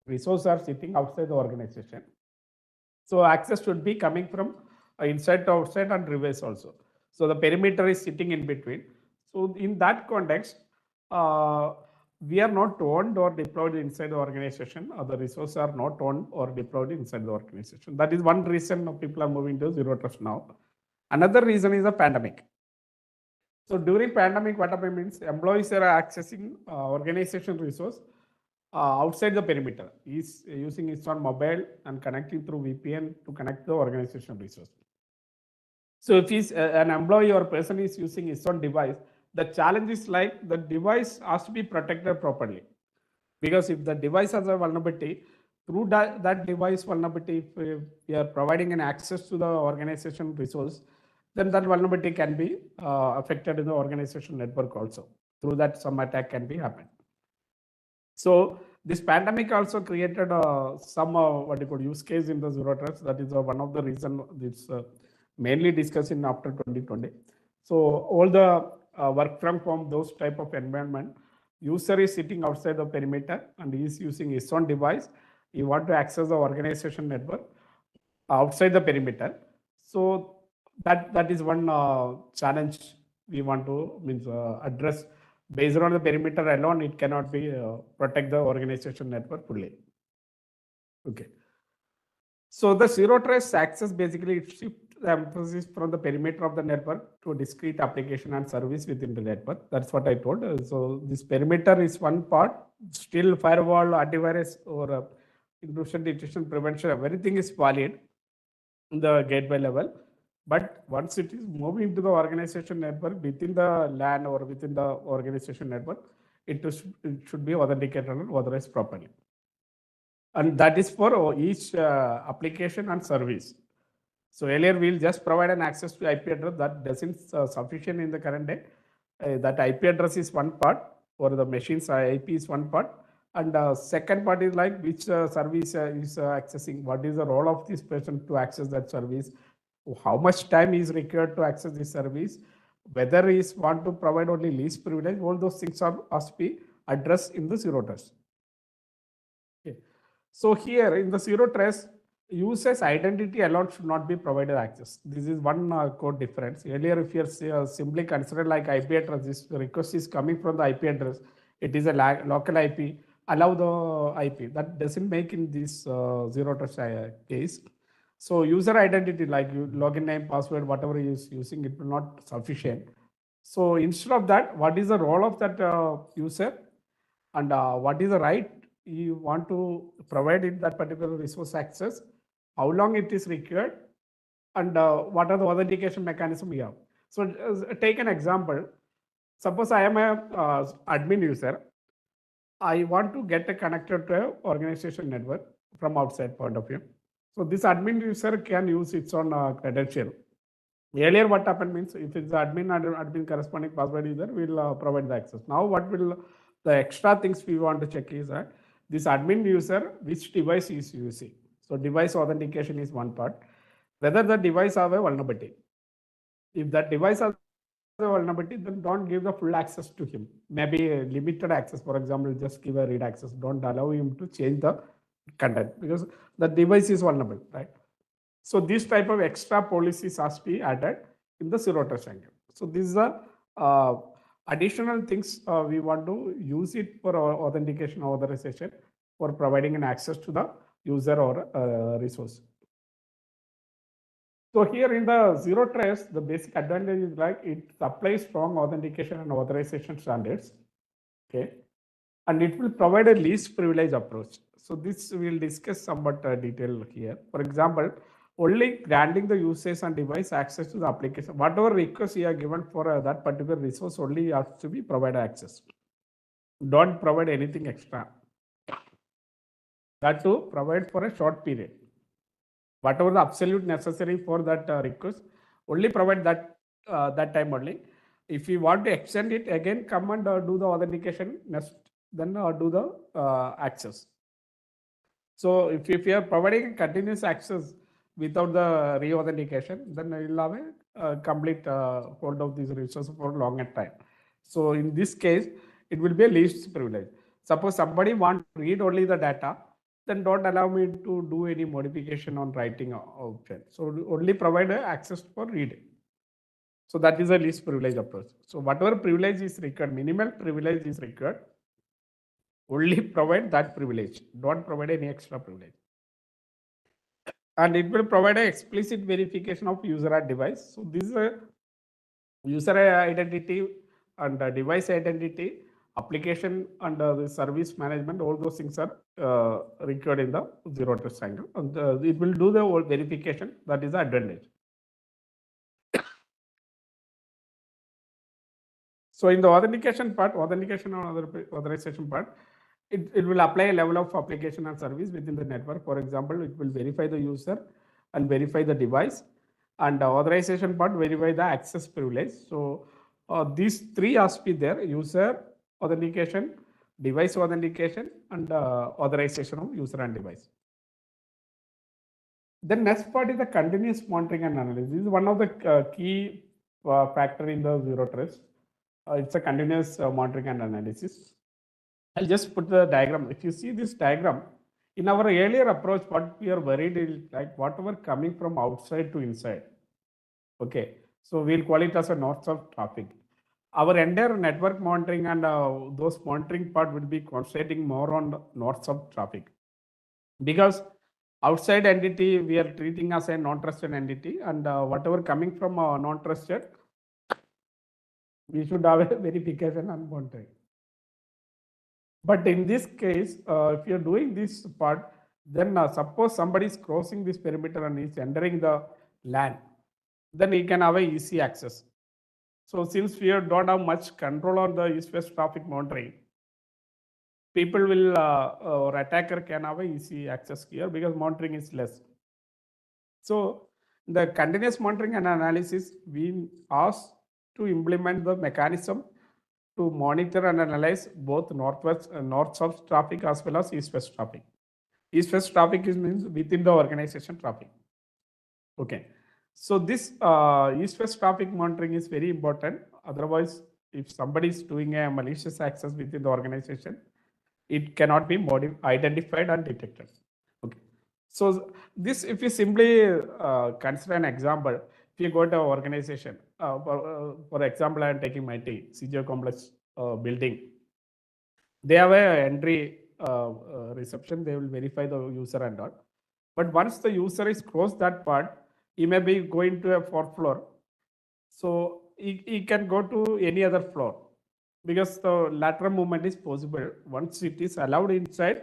resources are sitting outside the organization. So access should be coming from inside to outside and reverse also. So the perimeter is sitting in between. So in that context, we are not owned or deployed inside the organization, or the resources are not owned or deployed inside the organization. That is one reason people are moving to zero trust now. Another reason is the pandemic. So during pandemic, what happened means employees are accessing organization resource outside the perimeter. He's using his on mobile and connecting through VPN to connect the organization resource. So if he's an employee or person is using his own device, the challenge is like the device has to be protected properly. Because if the device has a vulnerability, through that device vulnerability, if we are providing an access to the organization resource, then that vulnerability can be affected in the organization network also. Through that, some attack can be happened. So this pandemic also created some what you call use case in the zero trust. That is one of the reason this mainly discussed in after 2020. So all the work from home, those type of environment, user is sitting outside the perimeter and he is using his own device. You want to access the organization network outside the perimeter. So that is one challenge we want to address. Based on the perimeter alone, it cannot be protect the organization network fully. Okay. So the zero trust access basically it shifts the emphasis from the perimeter of the network to a discrete application and service within the network. That's what I told. So this perimeter is one part. Still, firewall, antivirus, or intrusion detection, prevention, everything is valid in the gateway level. But once it is moving to the organization network within the LAN or within the organization network, it should be authenticated and authorized properly. And that is for each application and service. So earlier we'll just provide an access to IP address that doesn't sufficient in the current day. That IP address is one part, or the machine's IP is one part. And second part is like which service is accessing, what is the role of this person to access that service, how much time is required to access this service, whether is want to provide only least privilege, all those things are must be addressed in the zero trust. Okay. So here in the zero trust, user's identity alone should not be provided access. This is one code difference. Earlier, if you're simply considered like IP address, this request is coming from the IP address, it is a local IP, allow the IP. That doesn't make in this zero trust case. So user identity like login name, password, whatever he is using, it will not sufficient. So instead of that, what is the role of that user, and what is the right you want to provide in that particular resource access, how long it is required, and what are the authentication mechanism we have. So take an example. Suppose I am a admin user. I want to get connected to an organization network from outside point of view. So this admin user can use its own credential. Earlier, what happened means if it's the admin corresponding password user, we'll provide the access. Now, what will the extra things we want to check is that this admin user, which device is using. So device authentication is one part. Whether the device have a vulnerability. If that device has a vulnerability, then don't give the full access to him. Maybe a limited access, for example, just give a read access. Don't allow him to change the content because the device is vulnerable, right? So this type of extra policies has to be added in the zero trust angle. So these are additional things we want to use it for authentication authorization for providing an access to the user or resource. So here in the zero trust, the basic advantage is like it supplies strong authentication and authorization standards. Okay. And it will provide a least privilege approach. So this we'll discuss somewhat detail here. For example, only granting the users and device access to the application. Whatever request you are given for that particular resource, only has to be provided access. Don't provide anything extra. That to provide for a short period. Whatever the absolute necessary for that request, only provide that that time only. If you want to extend it again, come and do the authentication next, then do the access. So if you are providing continuous access without the re-authentication, then you will have a complete hold of these resources for a longer time. So in this case, it will be a least privilege. Suppose somebody wants to read only the data, then don't allow me to do any modification on writing option. So only provide access for reading. So that is a least privilege approach. So whatever privilege is required, minimal privilege is required, only provide that privilege. Don't provide any extra privilege. And it will provide an explicit verification of user and device. So this is a user identity and device identity, application and the service management, all those things are required in the zero trust angle. And it will do the whole verification. That is the advantage. So in the authentication part, authentication or authorization part, it will apply a level of application and service within the network. For example, it will verify the user and verify the device, and the authorization part verify the access privilege. So these three has to be there: user authentication, device authentication, and authorization of user and device. The next part is the continuous monitoring and analysis. This is one of the key factor in the zero trust. It's a continuous monitoring and analysis. I'll just put the diagram. If you see this diagram, in our earlier approach, what we are worried is like whatever coming from outside to inside. Okay, so we'll call it as a north-south traffic. Our entire network monitoring and those monitoring part will be concentrating more on north-south traffic, because outside entity we are treating as a non-trusted entity, and whatever coming from non-trusted, we should have a verification and monitoring. But in this case, if you're doing this part, then suppose somebody is crossing this perimeter and is entering the land, then he can have a easy access. So since we don't have much control on the east-west traffic monitoring, people will or attacker can have a easy access here because monitoring is less. So the continuous monitoring and analysis, we asked to implement the mechanism to monitor and analyze both north-south traffic as well as east-west traffic. East-west traffic means within the organization traffic. Okay. So this east-west traffic monitoring is very important. Otherwise, if somebody is doing a malicious access within the organization, it cannot be identified and detected. Okay. So this, if you simply consider an example, if you go to an organization, for example, I am taking my CGO complex building. They have a entry reception. They will verify the user and all. But once the user is crossed that part, he may be going to a fourth floor. So he can go to any other floor because the lateral movement is possible. Once it is allowed inside,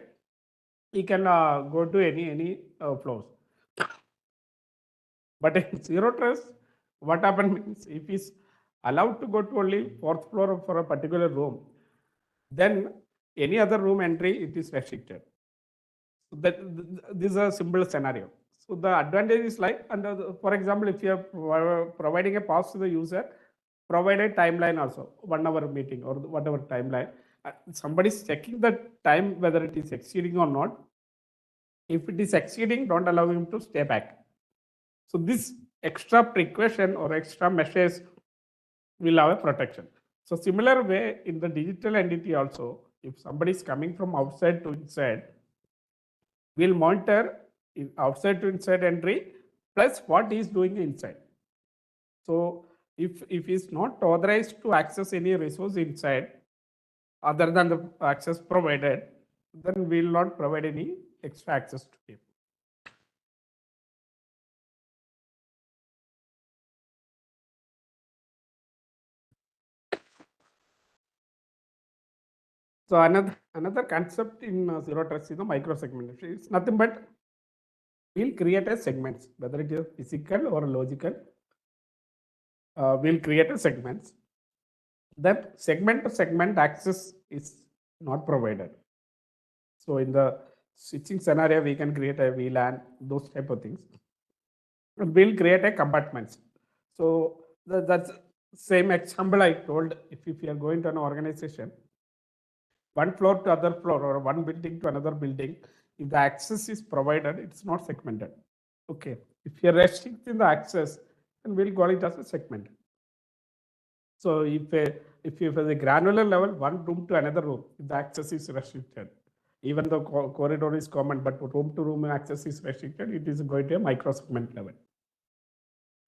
he can go to any floors. But in zero trust, what happens means if he's allowed to go to only fourth floor for a particular room, then any other room entry, it is restricted. So this is a simple scenario. So the advantage is like, for example, if you are providing a pass to the user, provide a timeline also, 1 hour meeting or whatever timeline. Somebody is checking the time whether it is exceeding or not. If it is exceeding, don't allow him to stay back. So this extra precaution or extra measures will have a protection. So similar way in the digital entity also, if somebody is coming from outside to inside, we'll monitor outside to inside entry plus what he is doing inside. So if he's not authorized to access any resource inside other than the access provided, then we will not provide any extra access to him. So another concept in zero trust is the micro segmentation. It's nothing but we'll create a segments, whether it is physical or logical. We'll create a segments. That segment to segment access is not provided. So in the switching scenario, we can create a VLAN, those type of things. And we'll create a compartments. So that's same example I told. If you are going to an organization, one floor to other floor or one building to another building, if the access is provided, it's not segmented. Okay. If you're restricting the access, then we'll call it as a segment. So if you have a granular level, one room to another room, if the access is restricted, even though corridor is common, but room to room access is restricted, it is going to a micro segment level.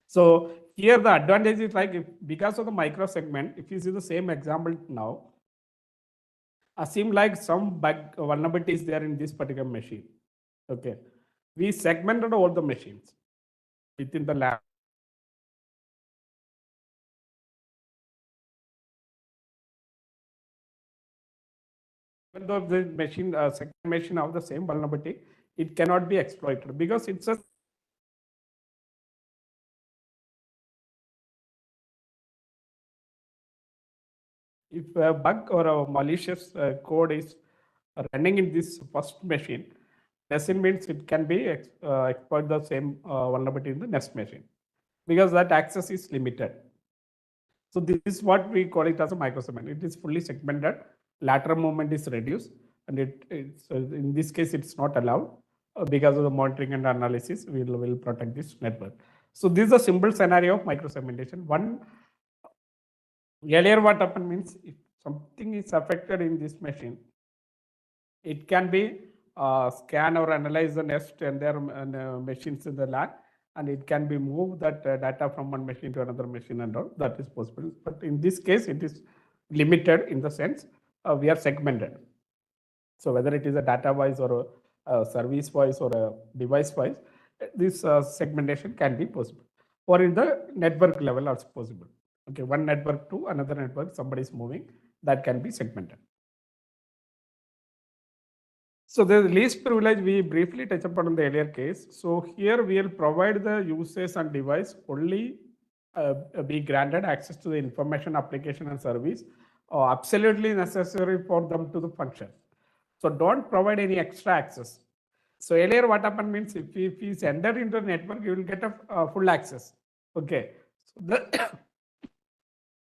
So here the advantage is like because of the micro segment, if you see the same example now, assume like some bug vulnerability is there in this particular machine. Okay. We segmented all the machines within the lab. Even though the machine, second machine have the same vulnerability, it cannot be exploited because it's a if a bug or a malicious code is running in this first machine, doesn't means it can be exploit the same vulnerability in the next machine because that access is limited. So this is what we call it as a microsegment. It is fully segmented. Lateral movement is reduced, and it's in this case it's not allowed because of the monitoring and analysis. We will protect this network. So this is a simple scenario of microsegmentation. One earlier what happened means if something is affected in this machine, it can be scan or analyze the nest and their machines in the lab, and it can be moved that data from one machine to another machine and all that is possible. But in this case, it is limited in the sense we are segmented. So whether it is a data wise or service wise or device wise, this segmentation can be possible. Or in the network level also possible. Okay, one network to another network, somebody is moving, that can be segmented. So the least privilege we briefly touched upon in the earlier case. So here we will provide the users and device only be granted access to the information, application and service absolutely necessary for them to the function. So don't provide any extra access. So earlier what happened means if he's entered into the network, you will get a full access. Okay. So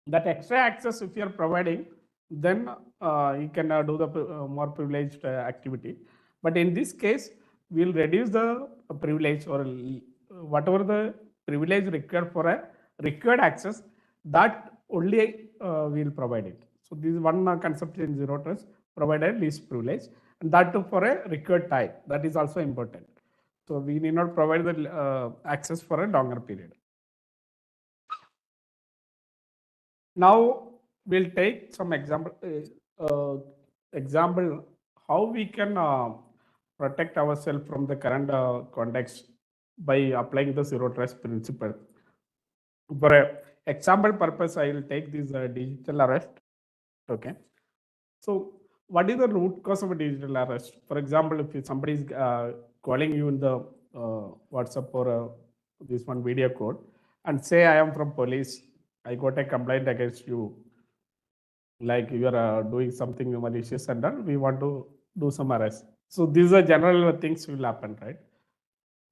that extra access if you are providing, then you can do the more privileged activity. But in this case, we'll reduce the privilege or whatever the privilege required for a required access, that only we'll provide it. So this is one concept in zero trust, provide a least privilege, and that too for a required time. That is also important. So we need not provide the access for a longer period. Now we'll take some example how we can protect ourselves from the current context by applying the zero trust principle. For a example purpose, I will take this digital arrest. Okay. So what is the root cause of a digital arrest? For example, if somebody is calling you in the WhatsApp or this one video call and say, I am from police, I got a complaint against you, like you are doing something malicious and then we want to do some arrest. So these are general things will happen, right?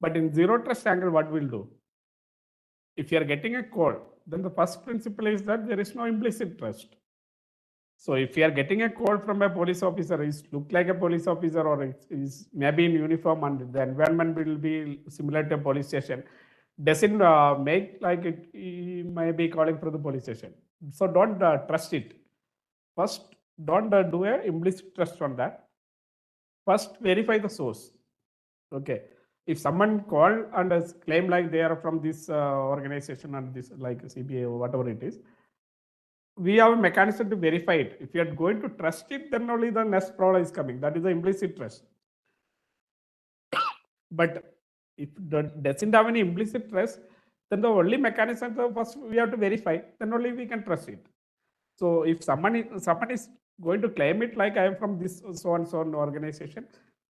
But in zero trust angle, what we'll do? If you are getting a call, then the first principle is that there is no implicit trust. So if you are getting a call from a police officer, is look like a police officer or is maybe in uniform and the environment will be similar to a police station, doesn't make like it, he may be calling for the police station. So don't trust it. First, don't do a implicit trust on that. First, verify the source. Okay. If someone called and has claimed like they are from this organization and this like CBA or whatever it is, we have a mechanism to verify it. If you are going to trust it, then only the next problem is coming. That is the implicit trust. But if it doesn't have any implicit trust, then the only mechanism, so first we have to verify, then only we can trust it. So if someone is going to claim it like I am from this so and so organization,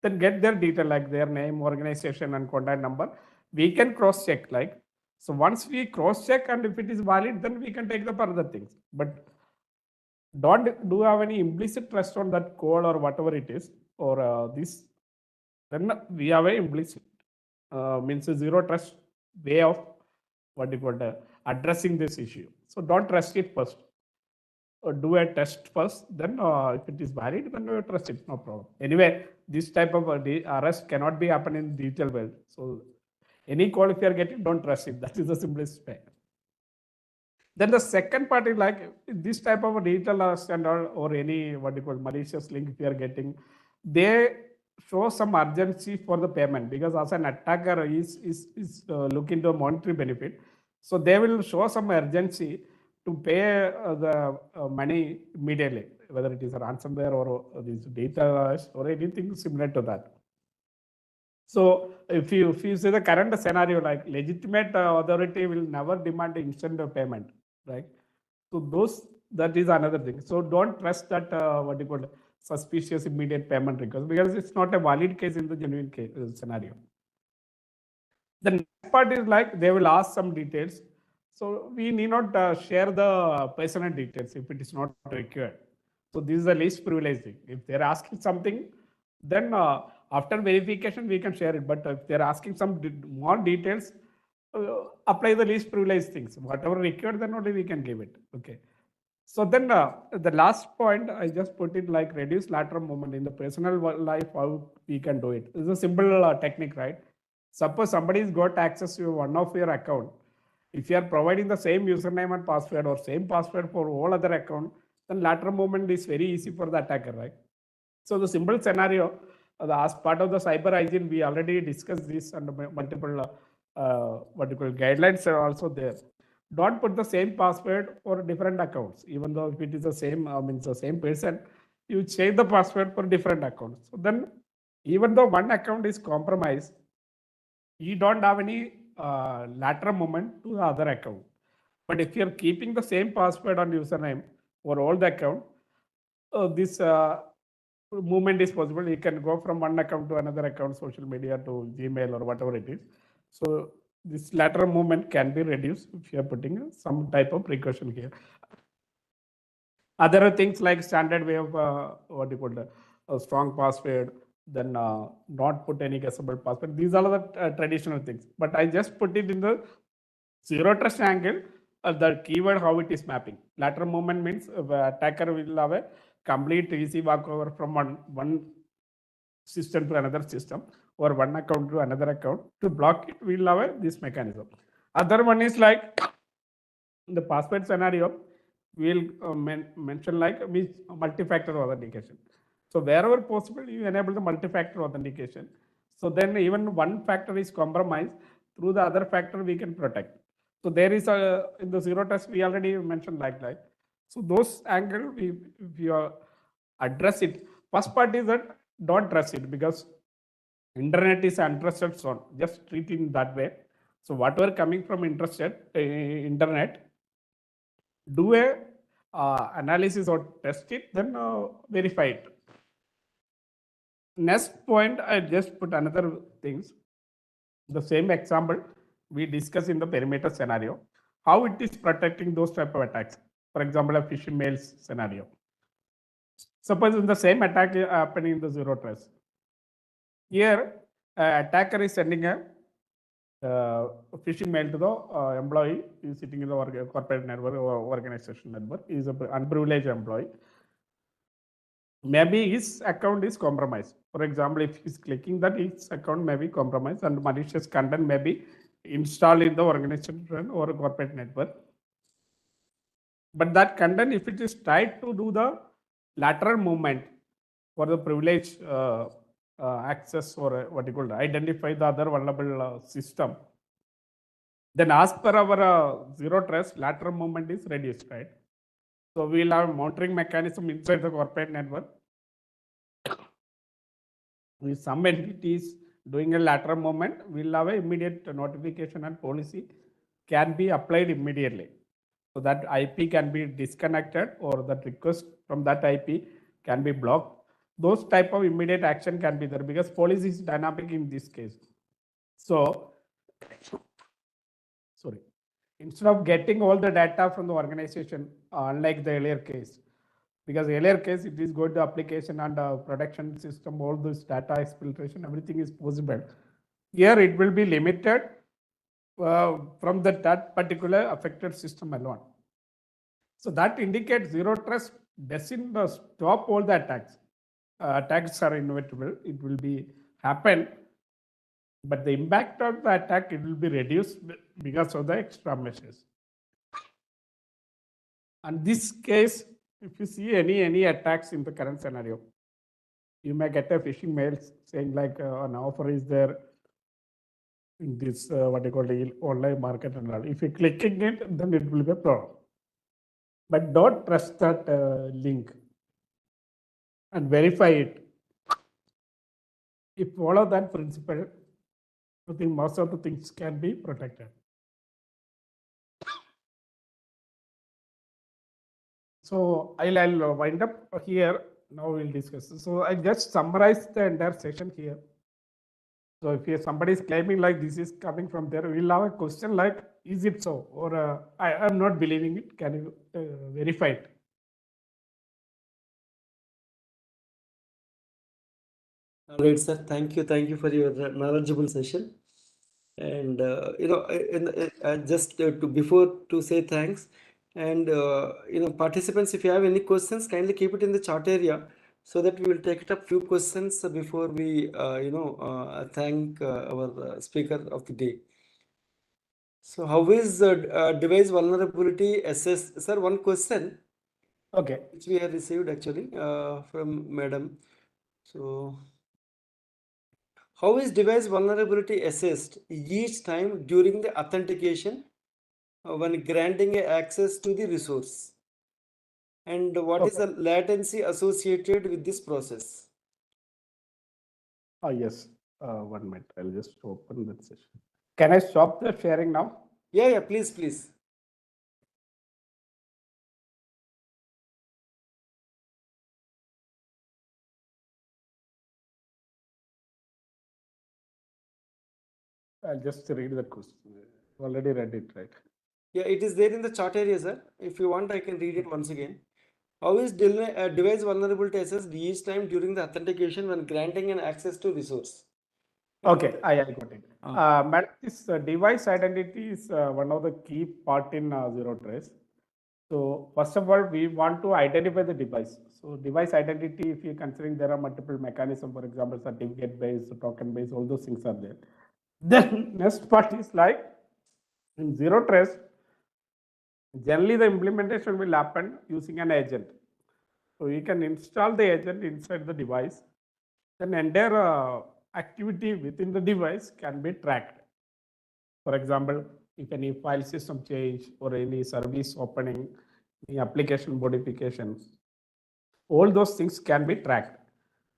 then get their detail like their name, organization and contact number. We can cross check like, so once we cross check and if it is valid, then we can take the further things. But don't do have any implicit trust on that code or whatever it is or this, then we have a implicit means a zero trust way of what you call addressing this issue. So don't trust it first. Do a test first, then if it is valid, then you trust it, no problem. Anyway, this type of arrest cannot be happen in detail world. So any call if you are getting, don't trust it. That is the simplest way. Then the second part is like this type of a digital arrest and or any what you call malicious link if you are getting, they show some urgency for the payment because as an attacker is looking to a monetary benefit. So they will show some urgency to pay the money immediately, whether it is a ransomware or this data or anything similar to that. So if you see the current scenario, like legitimate authority will never demand instant payment, right? So that is another thing. So don't trust that what you call suspicious immediate payment request because it's not a valid case in the genuine case, scenario. The next part is like they will ask some details. So we need not share the personal details if it is not required. So this is the least privileged thing. If they're asking something, then after verification we can share it. But if they're asking some more details, apply the least privileged things. Whatever required, then only we can give it. Okay. So then the last point I just put it like reduce lateral movement in the personal life. How we can do it? It's a simple technique, right? Suppose somebody's got access to one of your account. If you are providing the same username and password or same password for all other account, then lateral movement is very easy for the attacker, right? So the simple scenario, as part of the cyber hygiene, we already discussed this and multiple what you call guidelines are also there. Don't put the same password for different accounts, even though if it is the same means the same person, you change the password for different accounts. So then even though one account is compromised, you don't have any lateral movement to the other account. But if you're keeping the same password and username for all the account, this movement is possible. You can go from one account to another account, social media to Gmail or whatever it is. So this lateral movement can be reduced if you are putting some type of precaution here. Other things like standard way of what you call a strong password, then not put any guessable password. These are the traditional things. But I just put it in the zero trust angle. The keyword how it is mapping. Lateral movement means attacker will have a complete easy walkover from one system to another system or one account to another account. To block it, we'll have this mechanism. Other one is like in the password scenario, we'll mention like multi-factor authentication. So wherever possible, you enable the multi-factor authentication. So then even one factor is compromised, through the other factor we can protect. So there is a, in the zero trust, we already mentioned like that. So those angle, we address it. First part is that don't trust it because internet is an untrusted zone. Just treat it in that way. So whatever coming from internet, do a analysis or test it, then verify it. Next point, I just put another things. The same example we discuss in the perimeter scenario, how it is protecting those type of attacks. For example, a phishing mails scenario. Suppose in the same attack happening in the zero trust. Here, attacker is sending a phishing mail to the employee is sitting in the corporate network or organization network. He is an unprivileged employee. Maybe his account is compromised. For example, if he's clicking that, his account may be compromised and malicious content may be installed in the organization or corporate network. But that content, if it is tied to do the lateral movement for the privilege access or what you call identify the other vulnerable system, then as per our zero trust, lateral movement is reduced, right? So we'll have monitoring mechanism inside the corporate network. With some entities doing a lateral movement, we'll have an immediate notification and policy can be applied immediately. So that IP can be disconnected or that request from that IP can be blocked. Those type of immediate action can be there because policy is dynamic in this case. So, sorry, instead of getting all the data from the organization, unlike the earlier case, because earlier case it is going to application and production system, all this data exfiltration, everything is possible. Here it will be limited from that particular affected system alone. So that indicates zero trust doesn't stop all the attacks. Attacks are inevitable, it will be happen, but the impact of the attack, it will be reduced because of the extra measures. And this case, if you see any attacks in the current scenario, you may get a phishing mail saying like an offer is there in this what you call the online market and all. If you clicking it, then it will be a problem. But don't trust that link and verify it. If follow that principle, I think most of the things can be protected. So I'll wind up here. Now we'll discuss. So I just summarized the entire session here. So if somebody is claiming like this is coming from there, we'll have a question like, is it so? Or I'm not believing it. Can you verify it? All right, sir. Thank you for your knowledgeable session. And just before to say thanks, and participants, if you have any questions, kindly keep it in the chat area so that we will take it up few questions before we thank our speaker of the day. So how is device vulnerability assessed? Sir, one question. Okay. Which we have received actually from madam. So how is device vulnerability assessed each time during the authentication when granting access to the resource? And what is the latency associated with this process? Yes, 1 minute. I'll just open that session. Can I stop the sharing now? Yeah, please, please. I'll just read the question. Already read it, right? Yeah, it is there in the chart area, sir. If you want, I can read it once again. How is device vulnerable to access each time during the authentication when granting an access to resource? Okay, I got it. But this device identity is one of the key part in Zero Trace. So first of all, we want to identify the device. So device identity, if you're considering there are multiple mechanisms, for example, certificate based, token based, all those things are there. Then next part is like in Zero Trace, generally the implementation will happen using an agent. So you can install the agent inside the device. Then entire activity within the device can be tracked. For example, if any file system change or any service opening, any application modifications, all those things can be tracked.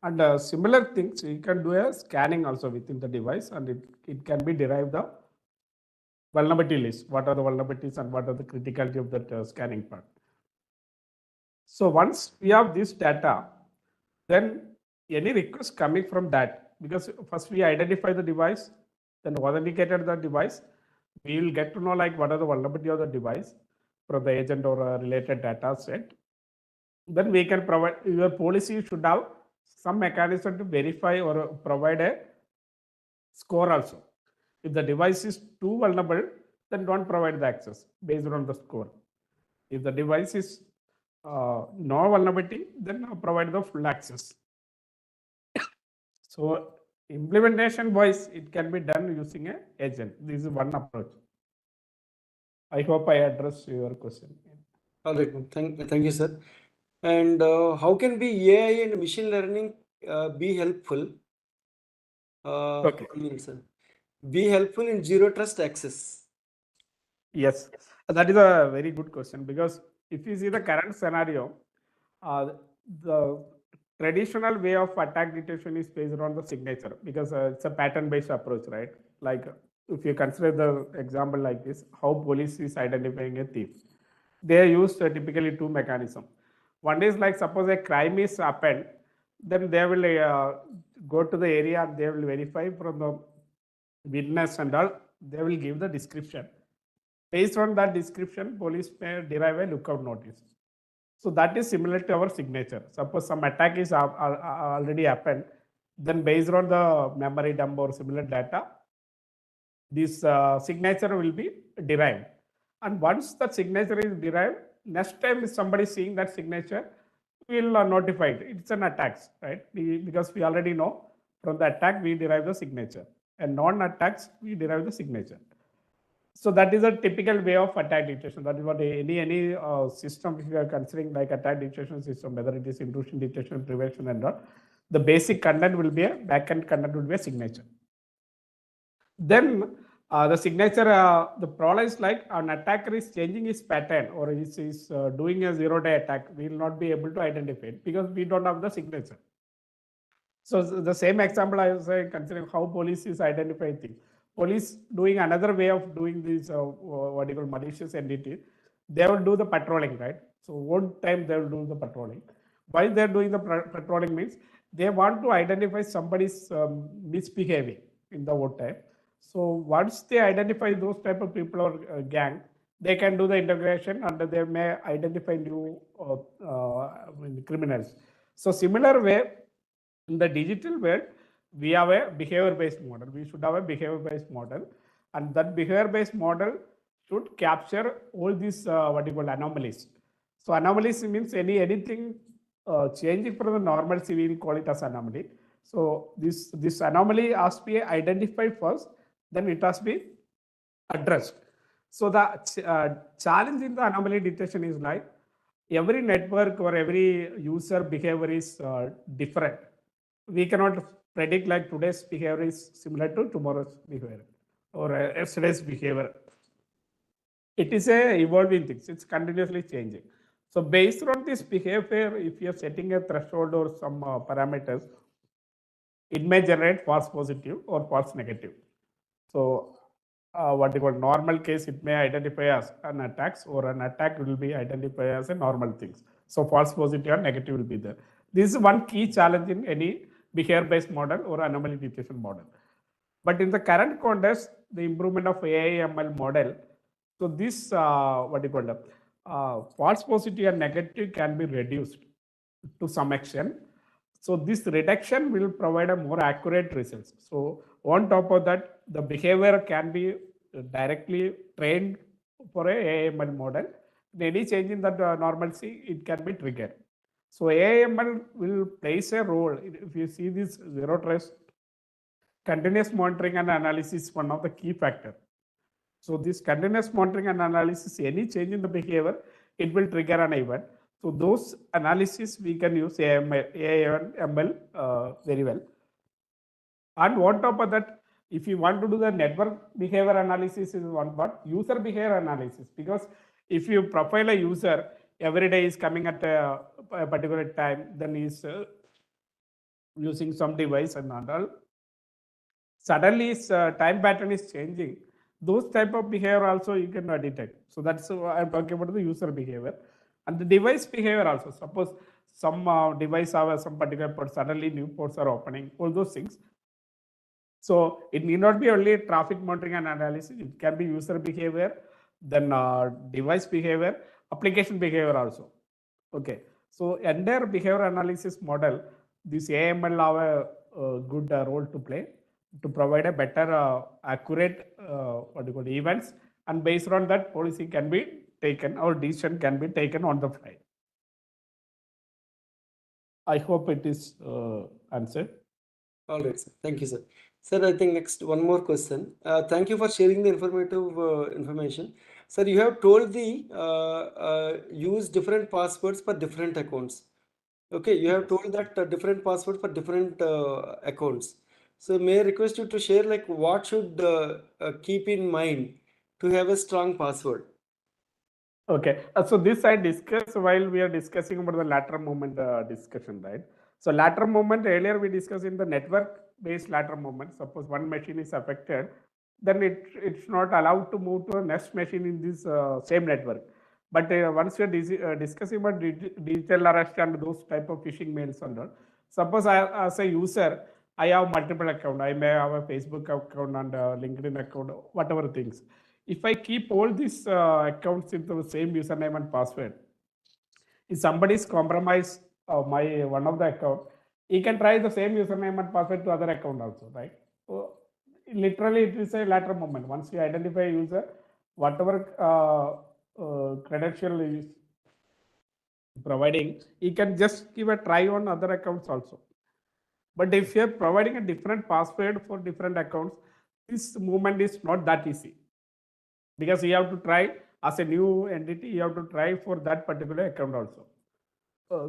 And similar things, you can do a scanning also within the device, and it can be derived the vulnerability list. What are the vulnerabilities and what are the criticality of that scanning part. So once we have this data, then any request coming from that, because first we identify the device, then authenticated the device, we will get to know like what are the vulnerability of the device from the agent or a related data set. Then we can provide, your policy should have some mechanism to verify or provide a score also. If the device is too vulnerable, then don't provide the access based on the score. If the device is no vulnerability, then provide the full access. So implementation wise, it can be done using an agent. This is one approach. I hope I addressed your question. All right, thank you, sir. And how can be AI and machine learning be helpful? Okay. 1 minute, sir. Be helpful in zero trust access. Yes, that is a very good question, because if you see the current scenario, the traditional way of attack detection is based on the signature, because it's a pattern based approach, right? Like if you consider the example like this, how police is identifying a thief, they use typically two mechanisms. One is like suppose a crime is happened, then they will go to the area and they will verify from the witness and all, they will give the description. Based on that description, police may derive a lookout notice. So that is similar to our signature. Suppose some attack is already happened, then based on the memory dump or similar data, this signature will be derived. And once that signature is derived, next time if somebody is seeing that signature, we will notify it. It's an attack, right? Because we already know from the attack we derive the signature, and non-attacks we derive the signature. So that is a typical way of attack detection. That is what any system, if you are considering like attack detection system, whether it is intrusion detection, prevention and all, the basic content will be a backend content will be a signature. Then the signature, the problem is like an attacker is changing his pattern or is doing a zero-day attack. We will not be able to identify it because we don't have the signature. So the same example I was saying, considering how police is identifying things. Police doing another way of doing this, what you call malicious entity, they will do the patrolling, right? So one time they will do the patrolling. Why they're doing the patrolling means they want to identify somebody's misbehaving in the one time. So once they identify those type of people or gang, they can do the integration and they may identify new criminals. So similar way, in the digital world, we have a behavior-based model. We should have a behavior-based model, and that behavior-based model should capture all these what you call anomalies. So anomalies means anything changing from the normalcy, we will call it as anomaly. So this anomaly has to be identified first, then it has to be addressed. So the challenge in the anomaly detection is like every network or every user behavior is different. We cannot predict like today's behavior is similar to tomorrow's behavior or yesterday's behavior. It is a evolving thing. It's continuously changing. So based on this behavior, if you're setting a threshold or some parameters, it may generate false positive or false negative. So what you call normal case, it may identify as an attacks, or an attack will be identified as a normal things. So false positive and negative will be there. This is one key challenge in any behavior-based model or anomaly detection model. But in the current context, the improvement of AI/ML model, so this what you call false positive and negative can be reduced to some extent. So this reduction will provide a more accurate results. So on top of that, the behavior can be directly trained for a AI/ML model. In any change in that normalcy, it can be triggered. So AI/ML will plays a role. If you see this zero trust, continuous monitoring and analysis is one of the key factors. So this continuous monitoring and analysis, any change in the behavior, it will trigger an event. So those analysis we can use AI/ML very well. And on top of that, if you want to do the network behavior analysis is one part, user behavior analysis, because if you profile a user every day is coming at a particular time, then is using some device and all, suddenly his time pattern is changing. Those type of behavior also you can detect. So that's I'm talking about the user behavior. And the device behavior also. Suppose some device have some particular port, suddenly new ports are opening, all those things. So it need not be only traffic monitoring and analysis, it can be user behavior, then device behavior, application behavior also. Okay. So entire behavior analysis model, this AML have a good role to play to provide a better accurate what do you call events, and based on that policy can be taken or decision can be taken on the fly. I hope it is answered. All right, sir. Thank you, sir. Sir, I think next one more question. Thank you for sharing the informative information. Sir, you have told the use different passwords for different accounts. Okay, you have told that different password for different accounts. So may I request you to share like what should keep in mind to have a strong password? Okay, so this I discussed while we are discussing about the lateral movement discussion, right? So lateral movement earlier we discussed in the network-based lateral movement. Suppose one machine is affected, then it's not allowed to move to a next machine in this same network. But once we are discussing about digital arrest and those type of phishing mails and all, suppose I, as a user, I have multiple account. I may have a Facebook account and a LinkedIn account, whatever things. If I keep all these accounts into the same username and password, if somebody is compromised my one of the account, he can try the same username and password to other account also, right? So literally, it is a lateral movement. Once you identify a user, whatever credential is providing, he can just give a try on other accounts also. But if you are providing a different password for different accounts, this movement is not that easy, because you have to try as a new entity, you have to try for that particular account also.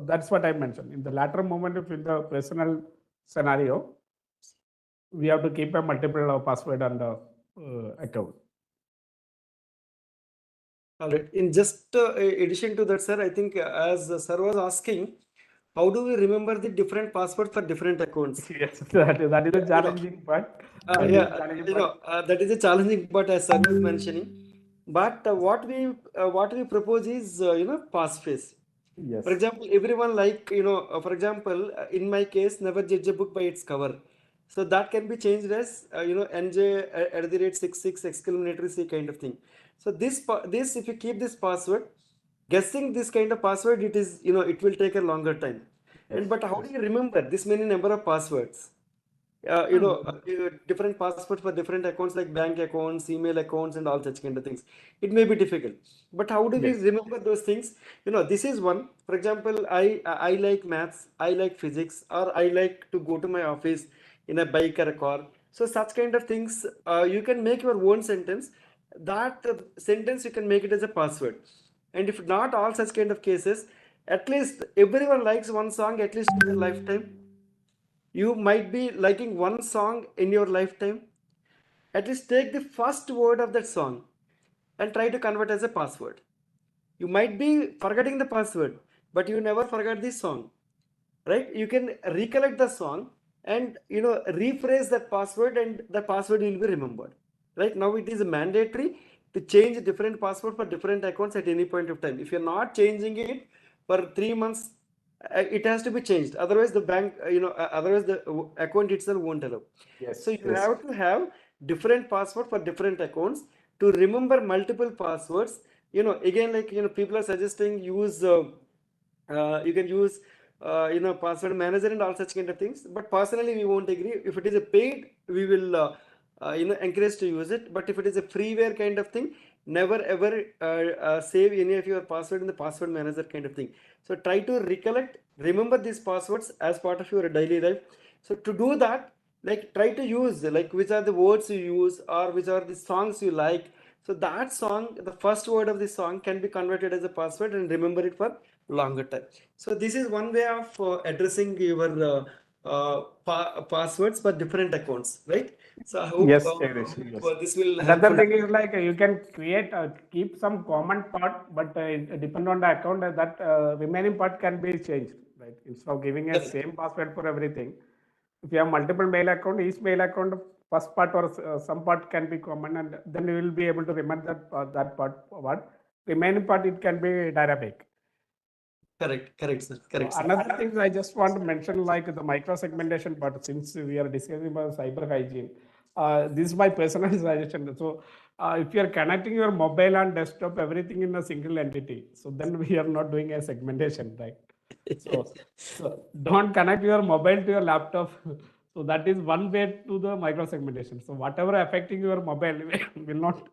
That's what I mentioned. In the lateral movement, if in the personal scenario, we have to keep a multiple password on the account. All right. In just addition to that, sir, I think as sir was asking, how do we remember the different password for different accounts? Yes, that is a challenging part. That is a challenging part as sir was mentioning. But what we propose is passphrase. Yes. For example, everyone like for example, in my case, never judge a book by its cover. So that can be changed as NJ@66 exclamatory C kind of thing. So this if you keep this password, guessing this kind of password, it is it will take a longer time. Yes. But how do you remember this many number of passwords? Different passwords for different accounts like bank accounts, email accounts, and all such kind of things. It may be difficult, but how do we remember those things? This is one. For example, I like maths, I like physics, or I like to go to my office in a bike or a car. So such kind of things, you can make your own sentence. That sentence you can make it as a password. And if not all such kind of cases, at least everyone likes one song at least in their lifetime. You might be liking one song in your lifetime. At least take the first word of that song and try to convert as a password. You might be forgetting the password, but you never forget the song, right? You can recollect the song and rephrase that password, and the password will be remembered. Right now it is mandatory to change different password for different accounts at any point of time. If you're not changing it for 3 months, it has to be changed. Otherwise the bank, otherwise the account itself won't allow. Yes, So you yes. have to have different password for different accounts to remember multiple passwords. Again, like people are suggesting use you can use password manager and all such kind of things, but personally we won't agree. If it is a paid, we will encourage to use it, but if it is a freeware kind of thing, never ever save any of your password in the password manager kind of thing. So try to remember these passwords as part of your daily life. So to do that, like try to use like which are the words you use or which are the songs you like. So that song, the first word of the song can be converted as a password and remember it for longer time. So this is one way of addressing your passwords for different accounts, right? So I hope, Yes, Jagdish, yes. this will Another helpful. thing is like you can create, keep some common part, but it depend on the account that remaining part can be changed, right? Instead of giving a Correct. same password for everything, if you have multiple mail account, each mail account first part or some part can be common, and then you will be able to remember that part. What remaining part it can be dynamic. Correct, sir. Correct, sir. Another thing I just want to mention, like the micro segmentation part, since we are discussing about cyber hygiene, this is my personal suggestion. So, if you are connecting your mobile and desktop, everything in a single entity, so then we are not doing a segmentation, right? So don't connect your mobile to your laptop. So that is one way to the micro segmentation. So whatever affecting your mobile will not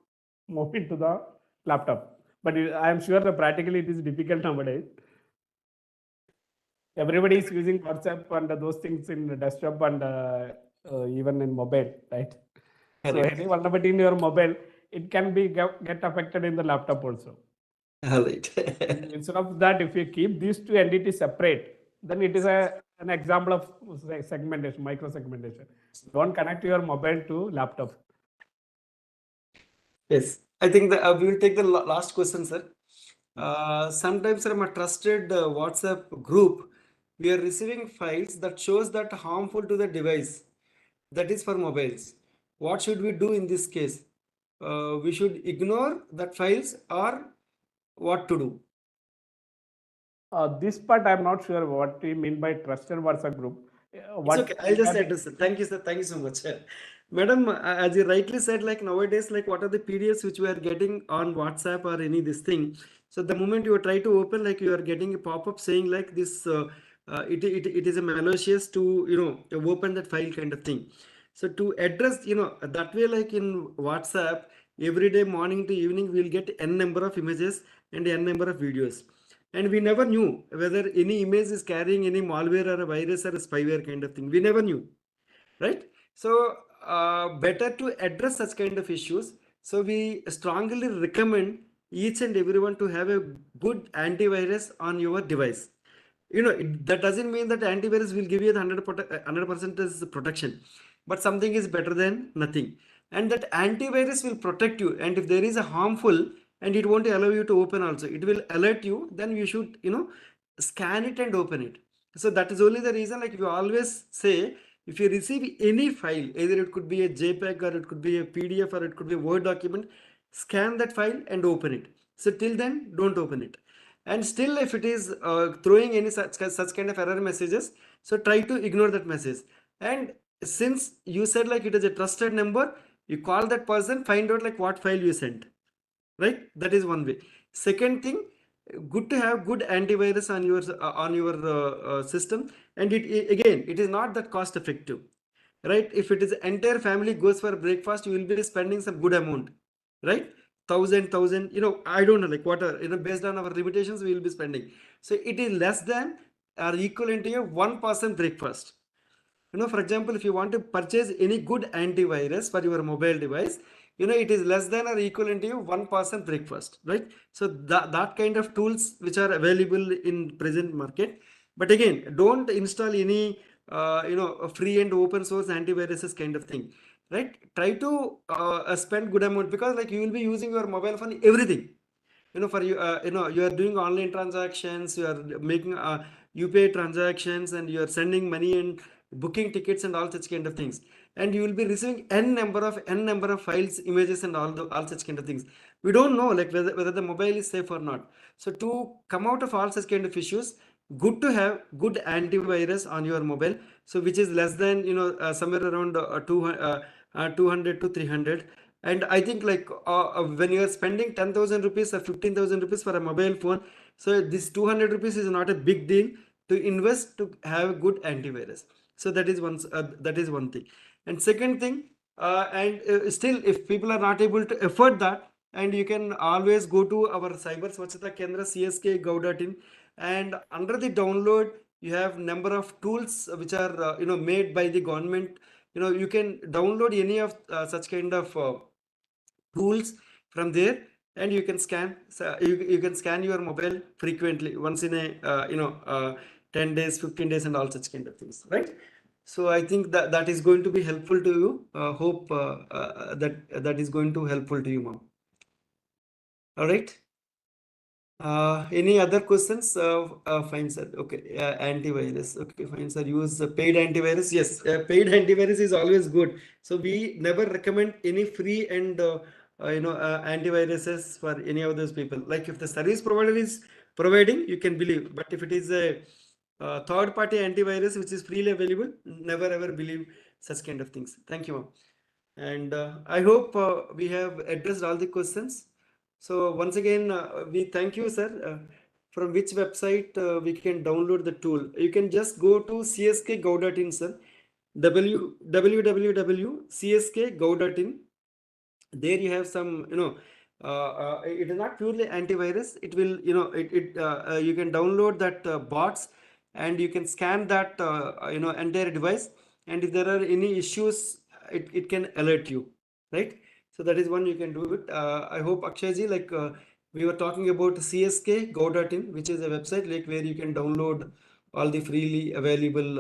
move into the laptop. But I am sure that practically it is difficult nowadays. Everybody is using WhatsApp and those things in the desktop and even in mobile, right? So Correct. any vulnerability in your mobile, it can be get affected in the laptop also. All right. Instead of that, if you keep these two entities separate, then it is an example of segmentation, micro segmentation. Don't connect your mobile to laptop. Yes, I think that we will take the last question, sir. Sometimes from a trusted WhatsApp group, we are receiving files that shows that harmful to the device, that is for mobiles. What should we do in this case? We should ignore that files or what to do? This part I'm not sure what you mean by trusted WhatsApp group. It's okay. I'll just That- address it. Thank you, sir. Thank you so much. Madam, as you rightly said, like nowadays, like what are the PDFs which we are getting on WhatsApp or any this thing? So the moment you try to open, like you are getting a pop-up saying like this, it is a malicious to, open that file kind of thing. So to address, that way, like in WhatsApp, every day morning to evening, we'll get n number of images and n number of videos, and we never knew whether any image is carrying any malware or a virus or a spyware kind of thing. We never knew, right? So better to address such kind of issues. So we strongly recommend each and everyone to have a good antivirus on your device. That doesn't mean that antivirus will give you the 100% protection, but something is better than nothing. And that antivirus will protect you. And if there is a harmful, and it won't allow you to open also, it will alert you. Then you should, scan it and open it. So that is only the reason, like you always say, if you receive any file, either it could be a JPEG or it could be a PDF or it could be a Word document, scan that file and open it. So till then, don't open it. And still, if it is throwing any such kind of error messages, so try to ignore that message. And since you said like it is a trusted number, you call that person, find out like what file you sent, right? That is one way. Second thing, good to have good antivirus on your system. And again, it is not that cost effective, right? If it is entire family goes for breakfast, you will be spending some good amount, right? Thousand, I don't know, like what are, based on our limitations, we will be spending. So it is less than or equivalent to a 1% breakfast. For example, if you want to purchase any good antivirus for your mobile device, it is less than or equivalent to 1% breakfast, right? So that kind of tools which are available in present market. But again, don't install any free and open source antiviruses kind of thing, right? Try to spend good amount, because like you will be using your mobile phone everything. For you, you are doing online transactions, you are making UPI transactions, and you are sending money and booking tickets and all such kind of things, and you will be receiving n number of files, images, and all such kind of things. We don't know like whether the mobile is safe or not. So to come out of all such kind of issues, good to have good antivirus on your mobile, so which is less than somewhere around 200 to 300. And I think like when you are spending 10,000 rupees or 15,000 rupees for a mobile phone, so this 200 rupees is not a big deal to invest to have good antivirus. So that is one thing. And second thing, still if people are not able to afford that, and you can always go to our Cyber Swachhata Kendra csk.gov.in, and under the download you have number of tools which are made by the government. You can download any of such kind of tools from there, and you can scan. So you can scan your mobile frequently, once in a 10 days, 15 days, and all such kind of things, right? So I think that is going to be helpful to you. Hope that is going to helpful to you, mom. All right. Any other questions? Fine, sir. Okay. Antivirus. Okay, fine, sir. Use paid antivirus. Yes, paid antivirus is always good. So we never recommend any free and antiviruses for any of those people. Like if the service provider is providing, you can believe. But if it is a third-party antivirus which is freely available, never ever believe such kind of things. Thank you, ma'am. And I hope we have addressed all the questions. So once again, we thank you, sir. From which website we can download the tool? You can just go to csk.gov.in, sir. www.csk.gov.in. There you have some, it is not purely antivirus. It will, you can download that bots, and you can scan that, entire device. And if there are any issues, it can alert you, right? So that is one you can do it. I hope Akshayji, like we were talking about csk.gov.in, which is a website like where you can download all the freely available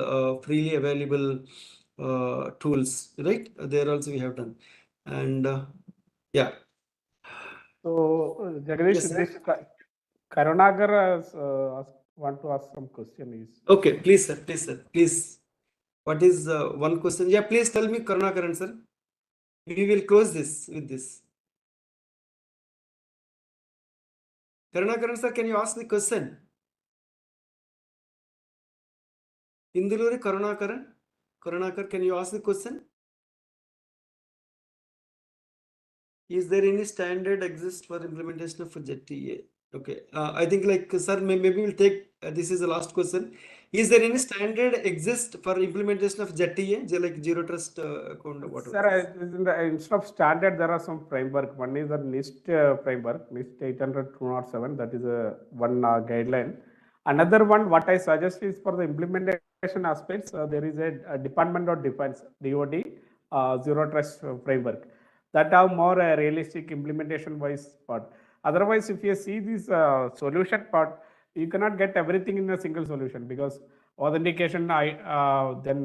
tools, right? There also we have done. And yeah. So, Jagadish, Yes, sir. this Karunagar want to ask some question is. Okay, please, sir. Please, sir. Please. What is one question? Yeah, please tell me, Karunakaran, sir. We will close this with this. Karunakaran, sir, can you ask the question? Induluri Karunakaran. Karunakar, can you ask the question? Is there any standard exist for implementation of ZTA? Okay, I think like sir, maybe we'll take this is the last question. Is there any standard exist for implementation of ZTA, like zero trust account or whatever? Sir, instead of standard, there are some framework. One is the NIST framework, NIST 800-207. That is one guideline. Another one, what I suggest is for the implementation aspects, there is a Department of Defense (DoD) zero trust framework that have more realistic implementation wise part. Otherwise, if you see this solution part, you cannot get everything in a single solution, because authentication, then